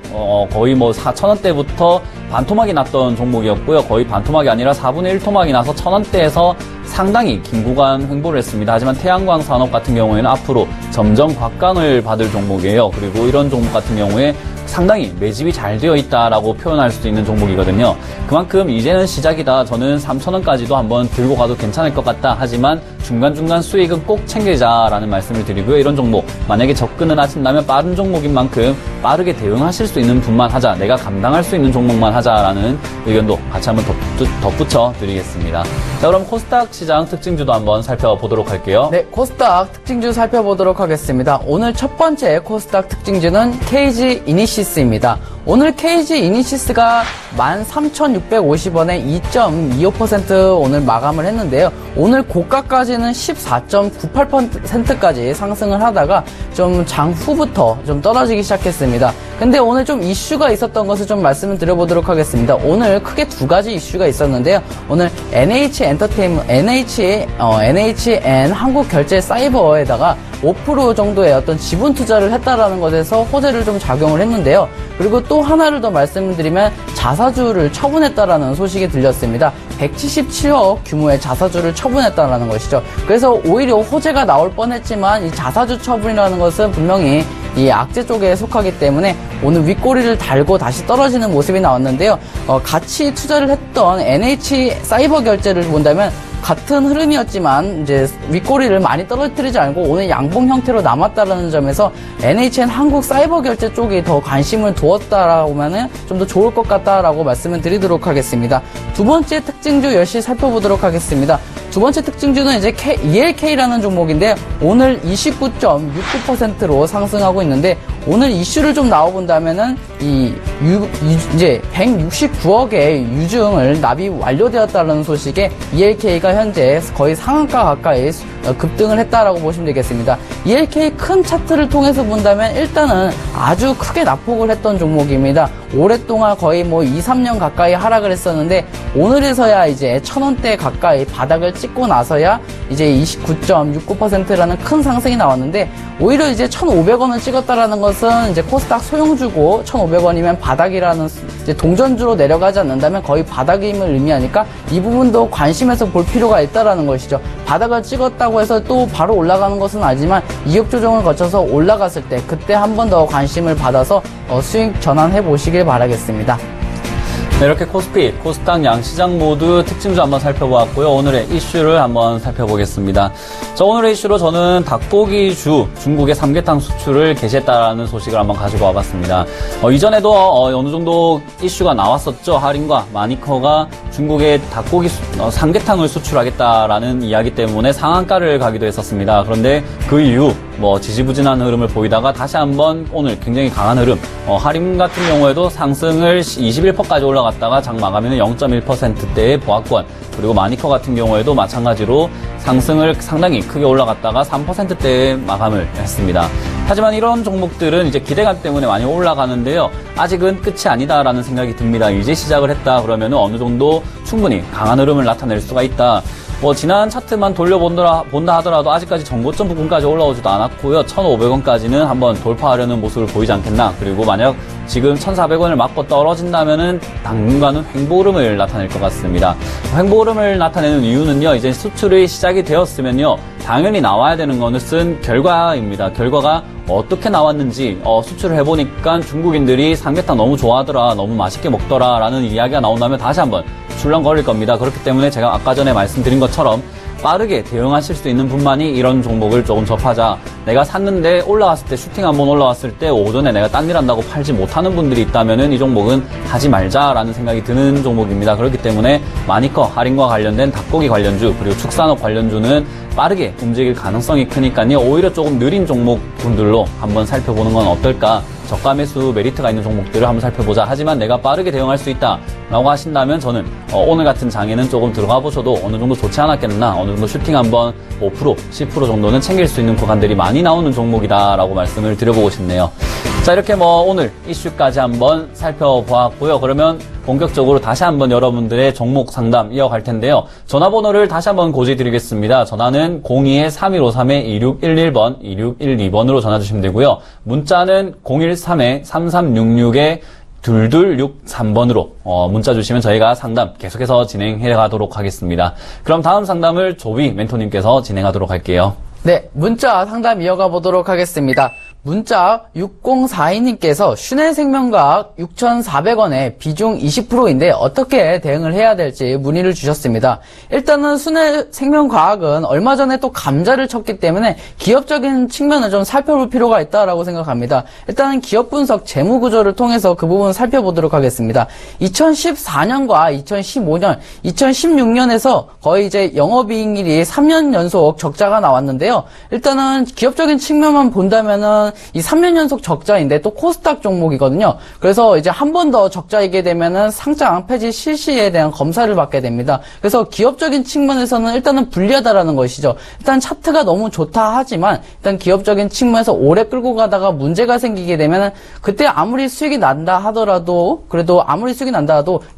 거의 4,000원대부터 반토막이 났던 종목이었고요. 거의 반토막이 아니라 4분의 1토막이 나서 1,000원대에서 상당히 긴 구간 횡보를 했습니다. 하지만 태양광 산업 같은 경우에는 앞으로 점점 곽강을 받을 종목이에요. 그리고 이런 종목 같은 경우에 상당히 매집이 잘 되어 있다라고 표현할 수도 있는 종목이거든요. 그만큼 이제는 시작이다. 저는 3,000원까지도 한번 들고 가도 괜찮을 것 같다. 하지만 중간중간 수익은 꼭 챙기자라는 말씀을 드리고요. 이런 종목 만약에 접근을 하신다면 빠른 종목인 만큼 빠르게 대응하실 수 있는 분만 하자. 내가 감당할 수 있는 종목만 하자라는 의견도 같이 한번 덧붙여 드리겠습니다. 자, 그럼 코스닥 시장 특징주도 한번 살펴보도록 할게요. 네, 코스닥 특징주 살펴보도록 하겠습니다. 오늘 첫 번째 코스닥 특징주는 KG 이니시스입니다. 오늘 KG 이니시스가 13,650원에 2.25% 오늘 마감을 했는데요. 오늘 고가까지는 14.98%까지 상승을 하다가 좀 장후부터 좀 떨어지기 시작했습니다. 근데 오늘 좀 이슈가 있었던 것을 좀 말씀을 드려보도록 하겠습니다. 오늘 크게 두 가지 이슈가 있었는데요. 오늘 NHN 한국결제사이버에다가 5% 정도의 어떤 지분 투자를 했다라는 것에서 호재를 좀 작용을 했는데요. 그리고 또 하나를 더 말씀드리면 자사주를 처분했다라는 소식이 들렸습니다. 177억 규모의 자사주를 처분했다라는 것이죠. 그래서 오히려 호재가 나올 뻔했지만 이 자사주 처분이라는 것은 분명히 이 악재 쪽에 속하기 때문에 오늘 윗꼬리를 달고 다시 떨어지는 모습이 나왔는데요. 같이 투자를 했던 NH 사이버 결제를 본다면 같은 흐름이었지만 이제 윗꼬리를 많이 떨어뜨리지 않고 오늘 양봉 형태로 남았다라는 점에서 NHN 한국 사이버 결제 쪽이 더 관심을 두었다라고 하면은 좀 더 좋을 것 같다라고 말씀을 드리도록 하겠습니다. 두 번째 특징주 열심히 살펴보도록 하겠습니다. 두 번째 특징주는 이제 ELK라는 종목인데 오늘 29.69%로 상승하고 있는데 오늘 이슈를 좀 나와본다면은 이제 169억의 유증을 납입 완료되었다는 소식에 ELK가 현재 거의 상한가 가까이 급등을 했다라고 보시면 되겠습니다. ELK 큰 차트를 통해서 본다면 일단은 아주 크게 낙폭을 했던 종목입니다. 오랫동안 거의 2, 3년 가까이 하락을 했었는데 오늘에서야 이제 1,000원대 가까이 바닥을 찍고 나서야 이제 29.69%라는 큰 상승이 나왔는데 오히려 이제 1,500원을 찍었다라는 것은 이제 코스닥 소형주고 1,500원이면 바닥이라는 이제 동전주로 내려가지 않는다면 거의 바닥임을 의미하니까 이 부분도 관심해서 볼 필요가 있다라는 것이죠. 바닥을 찍었다고 해서 또 바로 올라가는 것은 아니지만 이격 조정을 거쳐서 올라갔을 때 그때 한 번 더 관심을 받아서 수익 전환해 보시길 바라겠습니다. 네, 이렇게 코스피, 코스닥 양시장 모두 특징주 한번 살펴보았고요. 오늘의 이슈를 한번 살펴보겠습니다. 오늘의 이슈로 저는 닭고기주 중국의 삼계탕 수출을 개시했다라는 소식을 한번 가지고 와봤습니다. 이전에도 어느 정도 이슈가 나왔었죠. 하림과 마니커가 중국의 닭고기 삼계탕을 수출하겠다라는 이야기 때문에 상한가를 가기도 했었습니다. 그런데 그 이후 지지부진한 흐름을 보이다가 다시 한번 오늘 굉장히 강한 흐름, 하림 같은 경우에도 상승을 21%까지 올라갔다가 장 마감에는 0.1%대의 보합권, 그리고 마니커 같은 경우에도 마찬가지로 상승을 상당히 크게 올라갔다가 3%대의 마감을 했습니다. 하지만 이런 종목들은 이제 기대감 때문에 많이 올라가는데요. 아직은 끝이 아니다라는 생각이 듭니다. 이제 시작을 했다 그러면 어느 정도 충분히 강한 흐름을 나타낼 수가 있다. 지난 차트만 본다 하더라도 아직까지 전고점 부근까지 올라오지도 않았고요. 1,500원까지는 한번 돌파하려는 모습을 보이지 않겠나. 그리고 만약 지금 1,400원을 맞고 떨어진다면은 당분간은 횡보흐름을 나타낼 것 같습니다. 횡보흐름을 나타내는 이유는요, 이제 수출이 시작이 되었으면요, 당연히 나와야 되는 것은 결과입니다. 결과가 어떻게 나왔는지, 수출을 해보니까 중국인들이 삼계탕 너무 좋아하더라, 너무 맛있게 먹더라, 라는 이야기가 나온다면 다시 한번 출렁거릴 겁니다. 그렇기 때문에 제가 아까 전에 말씀드린 것처럼 빠르게 대응하실 수 있는 분만이 이런 종목을 조금 접하자. 내가 샀는데 올라갔을 때, 슈팅 한번 올라왔을 때 오전에 내가 딴 일 한다고 팔지 못하는 분들이 있다면은 이 종목은 하지 말자라는 생각이 드는 종목입니다. 그렇기 때문에 마니커, 할인과 관련된 닭고기 관련주, 그리고 축산업 관련주는 빠르게 움직일 가능성이 크니까요. 오히려 조금 느린 종목분들로 한번 살펴보는 건 어떨까? 저가 매수 메리트가 있는 종목들을 한번 살펴보자. 하지만 내가 빠르게 대응할 수 있다 라고 하신다면 저는 오늘 같은 장에는 조금 들어가 보셔도 어느 정도 좋지 않았겠나, 어느 정도 슈팅 한번 5%, 10% 정도는 챙길 수 있는 구간들이 많이 나오는 종목이다 라고 말씀을 드려보고 싶네요. 자, 이렇게 오늘 이슈까지 한번 살펴보았고요. 그러면 본격적으로 다시 한번 여러분들의 종목 상담 이어갈 텐데요. 전화번호를 다시 한번 고지드리겠습니다. 전화는 02-3153-2611번, 2612번으로 전화 주시면 되고요. 문자는 013-3366-2263번으로 문자 주시면 저희가 상담 계속해서 진행해 가도록 하겠습니다. 그럼 다음 상담을 조비 멘토님께서 진행하도록 할게요. 네, 문자 상담 이어가 보도록 하겠습니다. 문자 6042님께서 슈넬생명과학 6,400원에 비중 20%인데 어떻게 대응을 해야 될지 문의를 주셨습니다. 일단은 슈넬생명과학은 얼마 전에 또 감자를 쳤기 때문에 기업적인 측면을 좀 살펴볼 필요가 있다라고 생각합니다. 일단은 기업 분석 재무구조를 통해서 그 부분 살펴보도록 하겠습니다. 2014년과 2015년, 2016년에서 거의 이제 영업이익률이 3년 연속 적자가 나왔는데요. 일단은 기업적인 측면만 본다면은 이 3년 연속 적자인데 또 코스닥 종목이거든요. 그래서 이제 한 번 더 적자이게 되면은 상장 폐지 실시에 대한 검사를 받게 됩니다. 그래서 기업적인 측면에서는 일단은 불리하다라는 것이죠. 일단 차트가 너무 좋다 하지만 일단 기업적인 측면에서 오래 끌고 가다가 문제가 생기게 되면은 그때 아무리 수익이 난다 하더라도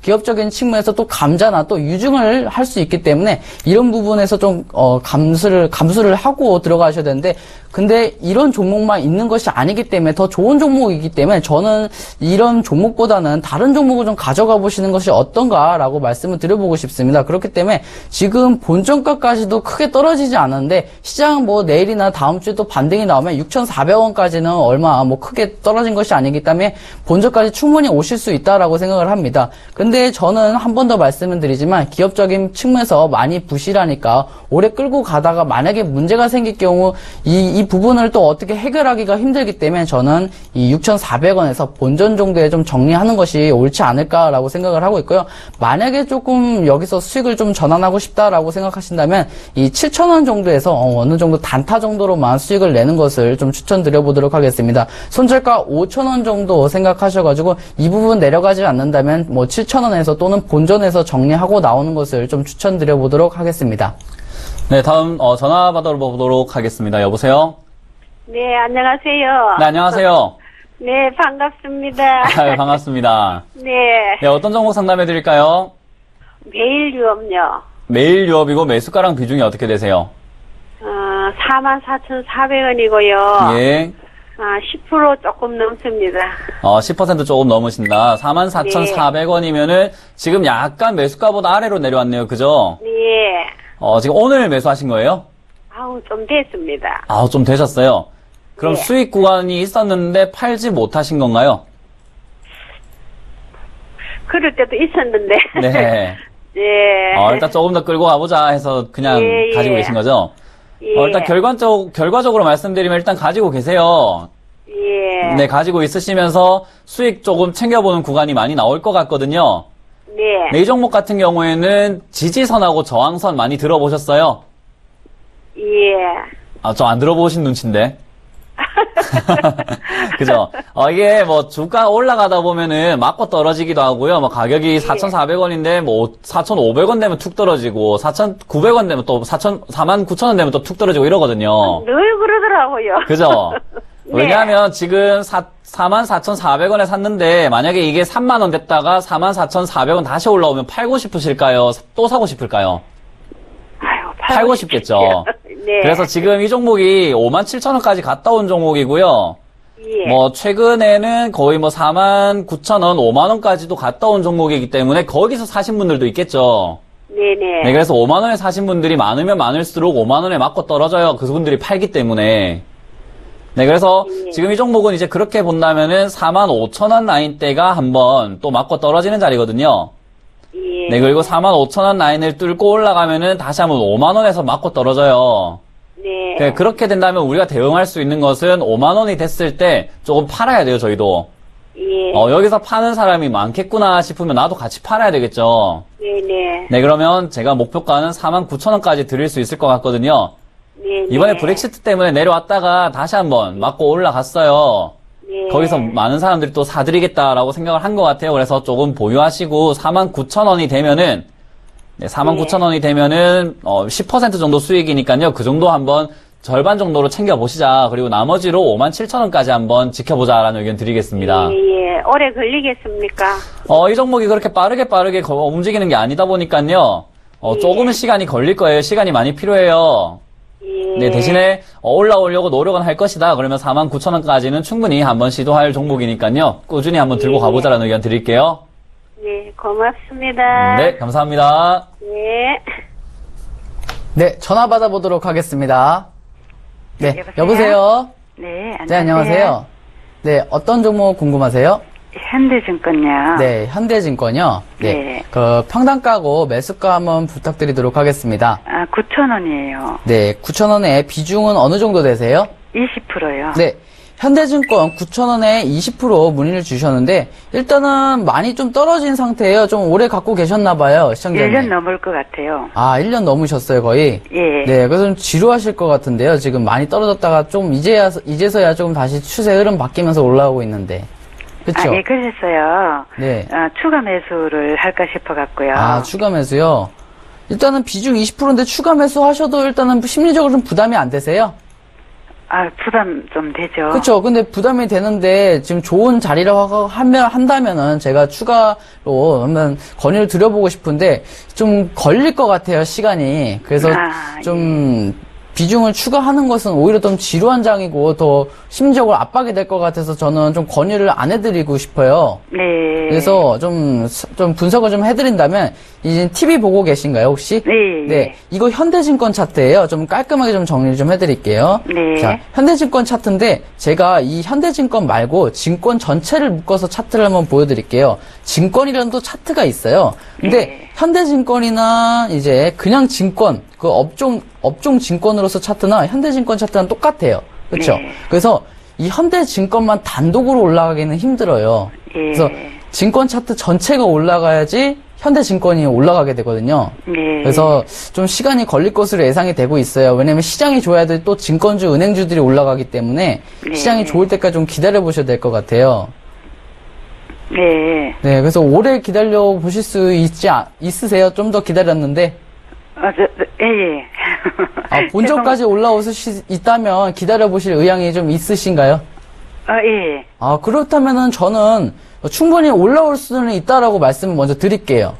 기업적인 측면에서 또 감자나 또 유증을 할 수 있기 때문에 이런 부분에서 좀 감수를 하고 들어가셔야 되는데, 근데 이런 종목만 있는 것이 아니기 때문에 더 좋은 종목이기 때문에 저는 이런 종목보다는 다른 종목을 좀 가져가 보시는 것이 어떤가라고 말씀을 드려보고 싶습니다. 그렇기 때문에 지금 본전가까지도 크게 떨어지지 않았는데 시장 내일이나 다음 주에 또 반등이 나오면 6,400원까지는 얼마 크게 떨어진 것이 아니기 때문에 본전까지 충분히 오실 수 있다라고 생각을 합니다. 근데 저는 한 번 더 말씀을 드리지만 기업적인 측면에서 많이 부실하니까 오래 끌고 가다가 만약에 문제가 생길 경우 이 부분을 또 어떻게 해결하기가 힘들기 때문에 저는 이 6,400원에서 본전 정도에 좀 정리하는 것이 옳지 않을까라고 생각을 하고 있고요. 만약에 조금 여기서 수익을 좀 전환하고 싶다라고 생각하신다면 이 7,000원 정도에서 어느 정도 단타 정도로만 수익을 내는 것을 좀 추천드려 보도록 하겠습니다. 손절가 5,000원 정도 생각하셔가지고 이 부분 내려가지 않는다면 7,000원에서 또는 본전에서 정리하고 나오는 것을 좀 추천드려 보도록 하겠습니다. 네, 다음 전화 받아보도록 하겠습니다. 여보세요? 네, 안녕하세요. 네, 안녕하세요. 네, 반갑습니다. 반갑습니다. 네. 네, 어떤 종목 상담해 드릴까요? 매일 유업요. 매일 유업이고 매수가랑 비중이 어떻게 되세요? 44,400원이고요. 예. 10% 조금 넘습니다. 10% 조금 넘으신다. 44,400원이면은 지금 약간 매수가보다 아래로 내려왔네요. 그죠? 네. 지금 오늘 매수하신 거예요? 좀 됐습니다. 좀 되셨어요. 그럼 네. 수익 구간이 있었는데 팔지 못하신 건가요? 그럴 때도 있었는데. 네. 예. 일단 조금 더 끌고 가보자 해서 그냥 예, 예. 가지고 계신 거죠? 예. 일단 결과적으로 말씀드리면 일단 가지고 계세요. 예. 네, 가지고 있으시면서 수익 조금 챙겨보는 구간이 많이 나올 것 같거든요. 네. 네, 이 종목 같은 경우에는 지지선하고 저항선 많이 들어보셨어요? 예. 저 안 들어보신 눈치인데. 그죠? 이게 뭐 주가 올라가다 보면은 맞고 떨어지기도 하고요. 뭐 가격이 4,400원인데 뭐 4,500원 되면 툭 떨어지고 4,900원 되면 또 49,000원 되면 또 툭 떨어지고 이러거든요. 늘 그러더라고요. 그죠? 네. 왜냐하면 지금 44,400원에 샀는데 만약에 이게 3만원 됐다가 44,400원 다시 올라오면 팔고 싶으실까요? 또 사고 싶을까요? 아유, 팔고 싶겠죠. 네. 그래서 지금 이 종목이 57,000원까지 갔다 온 종목이고요. 예. 뭐 최근에는 거의 뭐 49,000원, 5만원까지도 갔다 온 종목이기 때문에 거기서 사신 분들도 있겠죠. 네네. 네, 그래서 5만원에 사신 분들이 많으면 많을수록 5만원에 맞고 떨어져요. 그분들이 팔기 때문에. 네, 그래서 지금 이 종목은 이제 그렇게 본다면은 45,000원 라인대가 한번 또 맞고 떨어지는 자리거든요. 예. 네, 그리고 45,000원 라인을 뚫고 올라가면은 다시 한번 5만원에서 맞고 떨어져요. 네. 네, 그렇게 된다면 우리가 대응할 수 있는 것은 5만원이 됐을 때 조금 팔아야 돼요, 저희도. 예. 여기서 파는 사람이 많겠구나 싶으면 나도 같이 팔아야 되겠죠. 네네. 네, 그러면 제가 목표가는 49,000원까지 드릴 수 있을 것 같거든요. 네네. 이번에 브렉시트 때문에 내려왔다가 다시 한번 맞고 올라갔어요. 네. 거기서 많은 사람들이 또 사드리겠다라고 생각을 한 것 같아요. 그래서 조금 보유하시고 49,000원이 되면은, 네, 49,000원이 되면은 10% 정도 수익이니까요. 그 정도 한번 절반 정도로 챙겨보시자. 그리고 나머지로 57,000원까지 한번 지켜보자라는 의견 드리겠습니다. 예, 예. 오래 걸리겠습니까? 이 종목이 그렇게 빠르게 움직이는 게 아니다 보니까요. 조금은 시간이 걸릴 거예요. 시간이 많이 필요해요. 예. 네, 대신에 올라오려고 노력은 할 것이다. 그러면 49,000원까지는 충분히 한번 시도할 종목이니까요. 꾸준히 한번 들고 가보자라는 의견 드릴게요. 네, 고맙습니다. 네, 감사합니다. 네. 네, 전화 받아보도록 하겠습니다. 네, 여보세요? 여보세요? 네, 안녕하세요. 네, 안녕하세요. 네, 어떤 종목 궁금하세요? 현대증권요. 네, 현대증권이요. 네. 그 평단가고 매수가 한번 부탁드리도록 하겠습니다. 9,000원이에요. 네, 9,000원에 비중은 어느 정도 되세요? 20%요. 네. 현대증권 9,000원에 20% 문의를 주셨는데 일단은 많이 좀 떨어진 상태예요. 좀 오래 갖고 계셨나봐요, 시청자님. 1년 넘을 것 같아요. 1년 넘으셨어요, 거의? 예. 네, 그래서 좀 지루하실 것 같은데요. 지금 많이 떨어졌다가 좀 이제서야 좀 다시 추세 흐름 바뀌면서 올라오고 있는데. 그쵸? 예, 그랬어요. 네. 추가 매수를 할까 싶어갖고요. 추가 매수요? 일단은 비중 20%인데 추가 매수 하셔도 일단은 심리적으로 좀 부담이 안 되세요? 부담 좀 되죠. 그렇죠. 근데 부담이 되는데 지금 좋은 자리라고 한다면은 제가 추가로 한번 건의를 드려보고 싶은데 좀 걸릴 것 같아요, 시간이. 그래서 좀 비중을 추가하는 것은 오히려 좀 지루한 장이고 더 심리적으로 압박이 될 것 같아서 저는 좀 건의를 안 해드리고 싶어요. 네. 그래서 좀 분석을 좀 해드린다면 이제 TV 보고 계신가요, 혹시? 네. 네. 이거 현대증권 차트예요. 좀 깔끔하게 좀 정리를 좀 해드릴게요. 네. 자, 현대증권 차트인데 제가 이 현대증권 말고 증권 전체를 묶어서 차트를 한번 보여드릴게요. 증권이라는 또 차트가 있어요. 근데 네. 현대증권이나 이제 그냥 증권, 그 업종 증권으로서 차트나 현대증권 차트는 똑같아요. 그렇죠? 네. 그래서 이 현대증권만 단독으로 올라가기는 힘들어요. 예. 그래서 증권 차트 전체가 올라가야지 현대증권이 올라가게 되거든요. 네. 그래서 좀 시간이 걸릴 것으로 예상이 되고 있어요. 왜냐면 시장이 좋아야 돼 또 증권주, 은행주들이 올라가기 때문에 네. 시장이 좋을 때까지 좀 기다려 보셔야 될 것 같아요. 네. 네, 그래서 오래 기다려 보실 수 있으세요? 좀 더 기다렸는데. 예. 본전까지 올라오실 수 있다면 기다려 보실 의향이 좀 있으신가요? 예. 그렇다면은 저는 충분히 올라올 수는 있다라고 말씀을 먼저 드릴게요.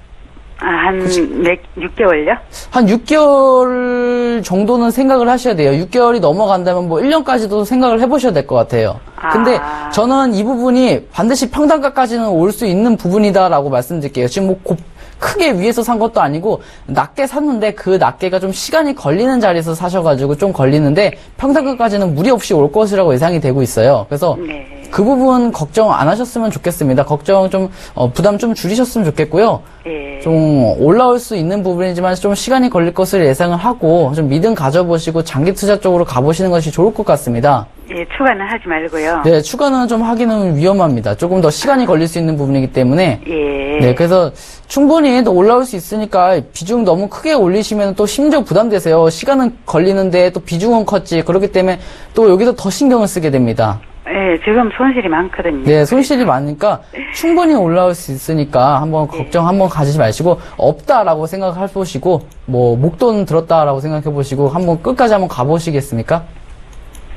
한 6개월요? 한 6개월 정도는 생각을 하셔야 돼요. 6개월이 넘어간다면 뭐 1년까지도 생각을 해보셔야 될 것 같아요. 근데 저는 이 부분이 반드시 평단가까지는 올 수 있는 부분이다라고 말씀드릴게요. 지금 뭐 크게 위에서 산 것도 아니고 낮게 샀는데 그 낮게가 좀 시간이 걸리는 자리에서 사셔가지고 좀 걸리는데 평단가까지는 무리 없이 올 것이라고 예상이 되고 있어요. 그래서 네. 그 부분 걱정 안 하셨으면 좋겠습니다. 걱정 좀 부담 좀 줄이셨으면 좋겠고요. 예. 좀 올라올 수 있는 부분이지만 좀 시간이 걸릴 것을 예상을 하고 좀 믿음 가져보시고 장기 투자 쪽으로 가보시는 것이 좋을 것 같습니다. 예, 추가는 하지 말고요. 네, 추가는 좀 하기는 위험합니다. 조금 더 시간이 걸릴 수 있는 부분이기 때문에. 예. 네, 그래서 충분히 또 올라올 수 있으니까 비중 너무 크게 올리시면 또 심리적 부담되세요. 시간은 걸리는데 또 비중은 컸지. 그렇기 때문에 또 여기서 더 신경을 쓰게 됩니다. 예, 지금 손실이 많거든요. 네, 손실이 많으니까 충분히 올라올 수 있으니까 한번 걱정 한번 가지지 마시고 없다라고 생각해 보시고 뭐 목돈 들었다라고 생각해 보시고 한번 끝까지 한번 가보시겠습니까?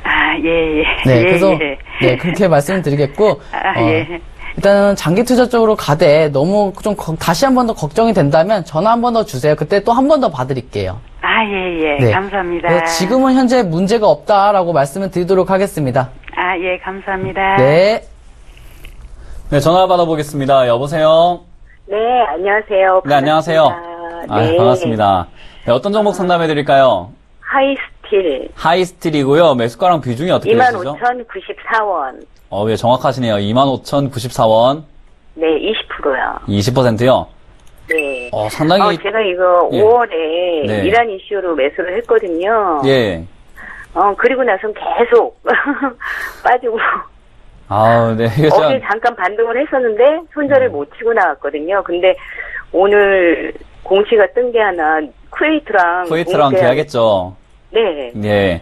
아, 예, 예. 네, 예, 그래서 예. 네 그렇게 말씀드리겠고 예. 일단은 장기 투자 쪽으로 가되 너무 좀 다시 한 번 더 걱정이 된다면 전화 한 번 더 주세요. 그때 또 한 번 더 봐드릴게요. 아, 예, 예. 네. 감사합니다. 그래서 지금은 현재 문제가 없다라고 말씀을 드리도록 하겠습니다. 아, 예, 감사합니다. 네. 네, 전화 받아보겠습니다. 여보세요? 네, 안녕하세요. 네, 안녕하세요. 반갑습니다. 아, 네. 반갑습니다. 네, 어떤 종목 상담해 드릴까요? 하이스틸 하이스틸이고요. 매수가랑 비중이 어떻게 되시죠? 25,094원. 예, 정확하시네요. 25,094원. 네, 20%요. 20%요. 네. 상당히, 제가 이거 예. 5월에 네. 이란 이슈로 매수를 했거든요. 예. 그리고 나선 계속 빠지고. 네. 이거 진짜- 어제 잠깐 반등을 했었는데 손절을 못 치고 나왔거든요. 근데 오늘 공시가 뜬 게 하나 쿠웨이트랑 동시에- 계약했죠. 네. 예.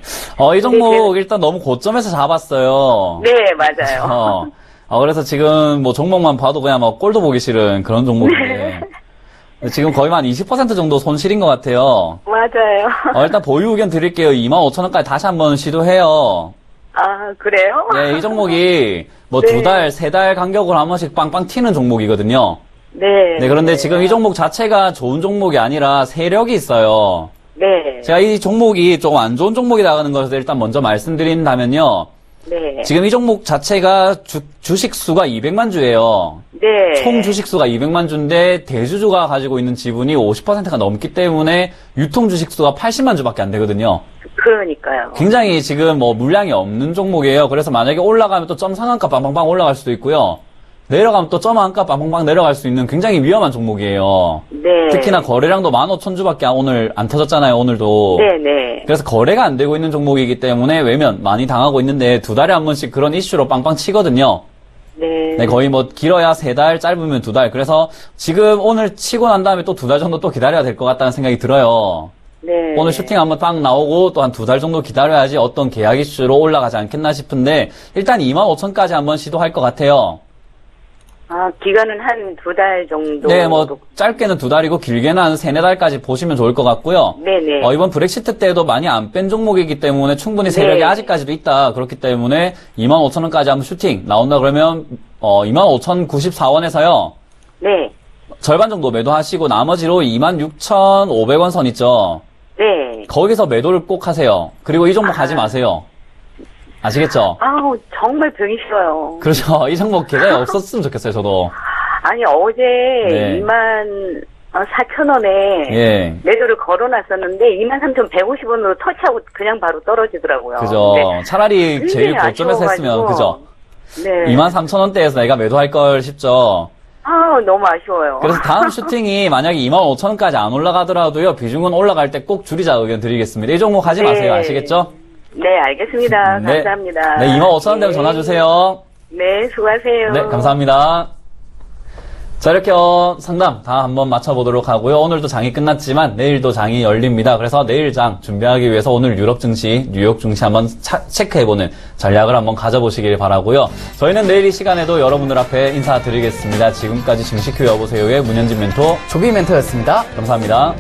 이 종목 일단 너무 고점에서 잡았어요. 네, 맞아요. 그래서 지금 뭐 종목만 봐도 그냥 막 꼴도 보기 싫은 그런 종목인데. 지금 거의 한 20% 정도 손실인 것 같아요. 맞아요. 일단 보유 의견 드릴게요. 25,000원까지 다시 한번 시도해요. 아, 그래요? 네, 이 종목이 뭐 네. 2달, 3달 간격으로 한 번씩 빵빵 튀는 종목이거든요. 네. 네, 그런데 지금 이 종목 자체가 좋은 종목이 아니라 세력이 있어요. 네. 제가 이 종목이 조금 안 좋은 종목이 나가는 것을 일단 먼저 말씀드린다면요. 네. 지금 이 종목 자체가 주식 수가 200만 주예요. 네. 총 주식 수가 200만 주인데 대주주가 가지고 있는 지분이 50%가 넘기 때문에 유통 주식 수가 80만 주밖에 안 되거든요. 그러니까요. 굉장히 지금 뭐 물량이 없는 종목이에요. 그래서 만약에 올라가면 또 점 상한가 빵빵빵 올라갈 수도 있고요. 내려가면 또 점 한가 빵빵빵 내려갈 수 있는 굉장히 위험한 종목이에요. 네. 특히나 거래량도 15,000주밖에 오늘 안 터졌잖아요, 오늘도. 네네. 그래서 거래가 안 되고 있는 종목이기 때문에 외면 많이 당하고 있는데 2달에 한 번씩 그런 이슈로 빵빵 치거든요. 네. 네, 거의 뭐 길어야 3달, 짧으면 2달. 그래서 지금 오늘 치고 난 다음에 또 2달 정도 또 기다려야 될 것 같다는 생각이 들어요. 네. 오늘 슈팅 한번 딱 나오고 또 한 2달 정도 기다려야지 어떤 계약 이슈로 올라가지 않겠나 싶은데 일단 25,000까지 한번 시도할 것 같아요. 기간은 한 2달 정도. 네, 뭐 짧게는 2달이고 길게는 한 3-4달까지 보시면 좋을 것 같고요. 네네. 이번 브렉시트 때도 많이 안 뺀 종목이기 때문에 충분히 세력이 네. 아직까지도 있다. 그렇기 때문에 25,000원까지 한번 슈팅 나온다 그러면 25,094원에서요. 네. 절반 정도 매도하시고 나머지로 26,500원 선 있죠. 네. 거기서 매도를 꼭 하세요. 그리고 이 종목 하지 마세요. 아시겠죠? 아우, 정말 보기 싫어요. 그렇죠. 이 종목 계좌에 없었으면 좋겠어요, 저도. 아니, 어제 네. 24,000원에 예. 매도를 걸어놨었는데 23,150원으로 터치하고 그냥 바로 떨어지더라고요. 그죠. 근데 차라리 제일 굉장히 고점에서 했으면, 그죠. 네. 23,000원대에서 내가 매도할 걸 싶죠. 너무 아쉬워요. 그래서 다음 슈팅이 만약에 25,000원까지 안 올라가더라도요, 비중은 올라갈 때 꼭 줄이자 의견 드리겠습니다. 이 종목 하지 마세요. 네. 아시겠죠? 네, 알겠습니다. 네. 감사합니다. 네, 25,000원 되면 전화 주세요. 네, 수고하세요. 네, 감사합니다. 자, 이렇게 상담 다 한번 맞춰보도록 하고요. 오늘도 장이 끝났지만 내일도 장이 열립니다. 그래서 내일 장 준비하기 위해서 오늘 유럽 증시, 뉴욕 증시 한번 체크해보는 전략을 한번 가져보시길 바라고요. 저희는 내일 이 시간에도 여러분들 앞에 인사드리겠습니다. 지금까지 증시큐 여보세요의 문현진 멘토 조비 멘토였습니다. 감사합니다.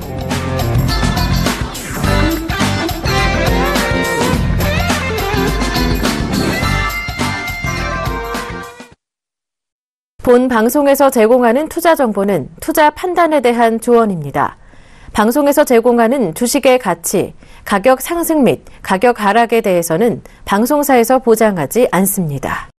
본 방송에서 제공하는 투자 정보는 투자 판단에 대한 조언입니다. 방송에서 제공하는 주식의 가치, 가격 상승 및 가격 하락에 대해서는 방송사에서 보장하지 않습니다.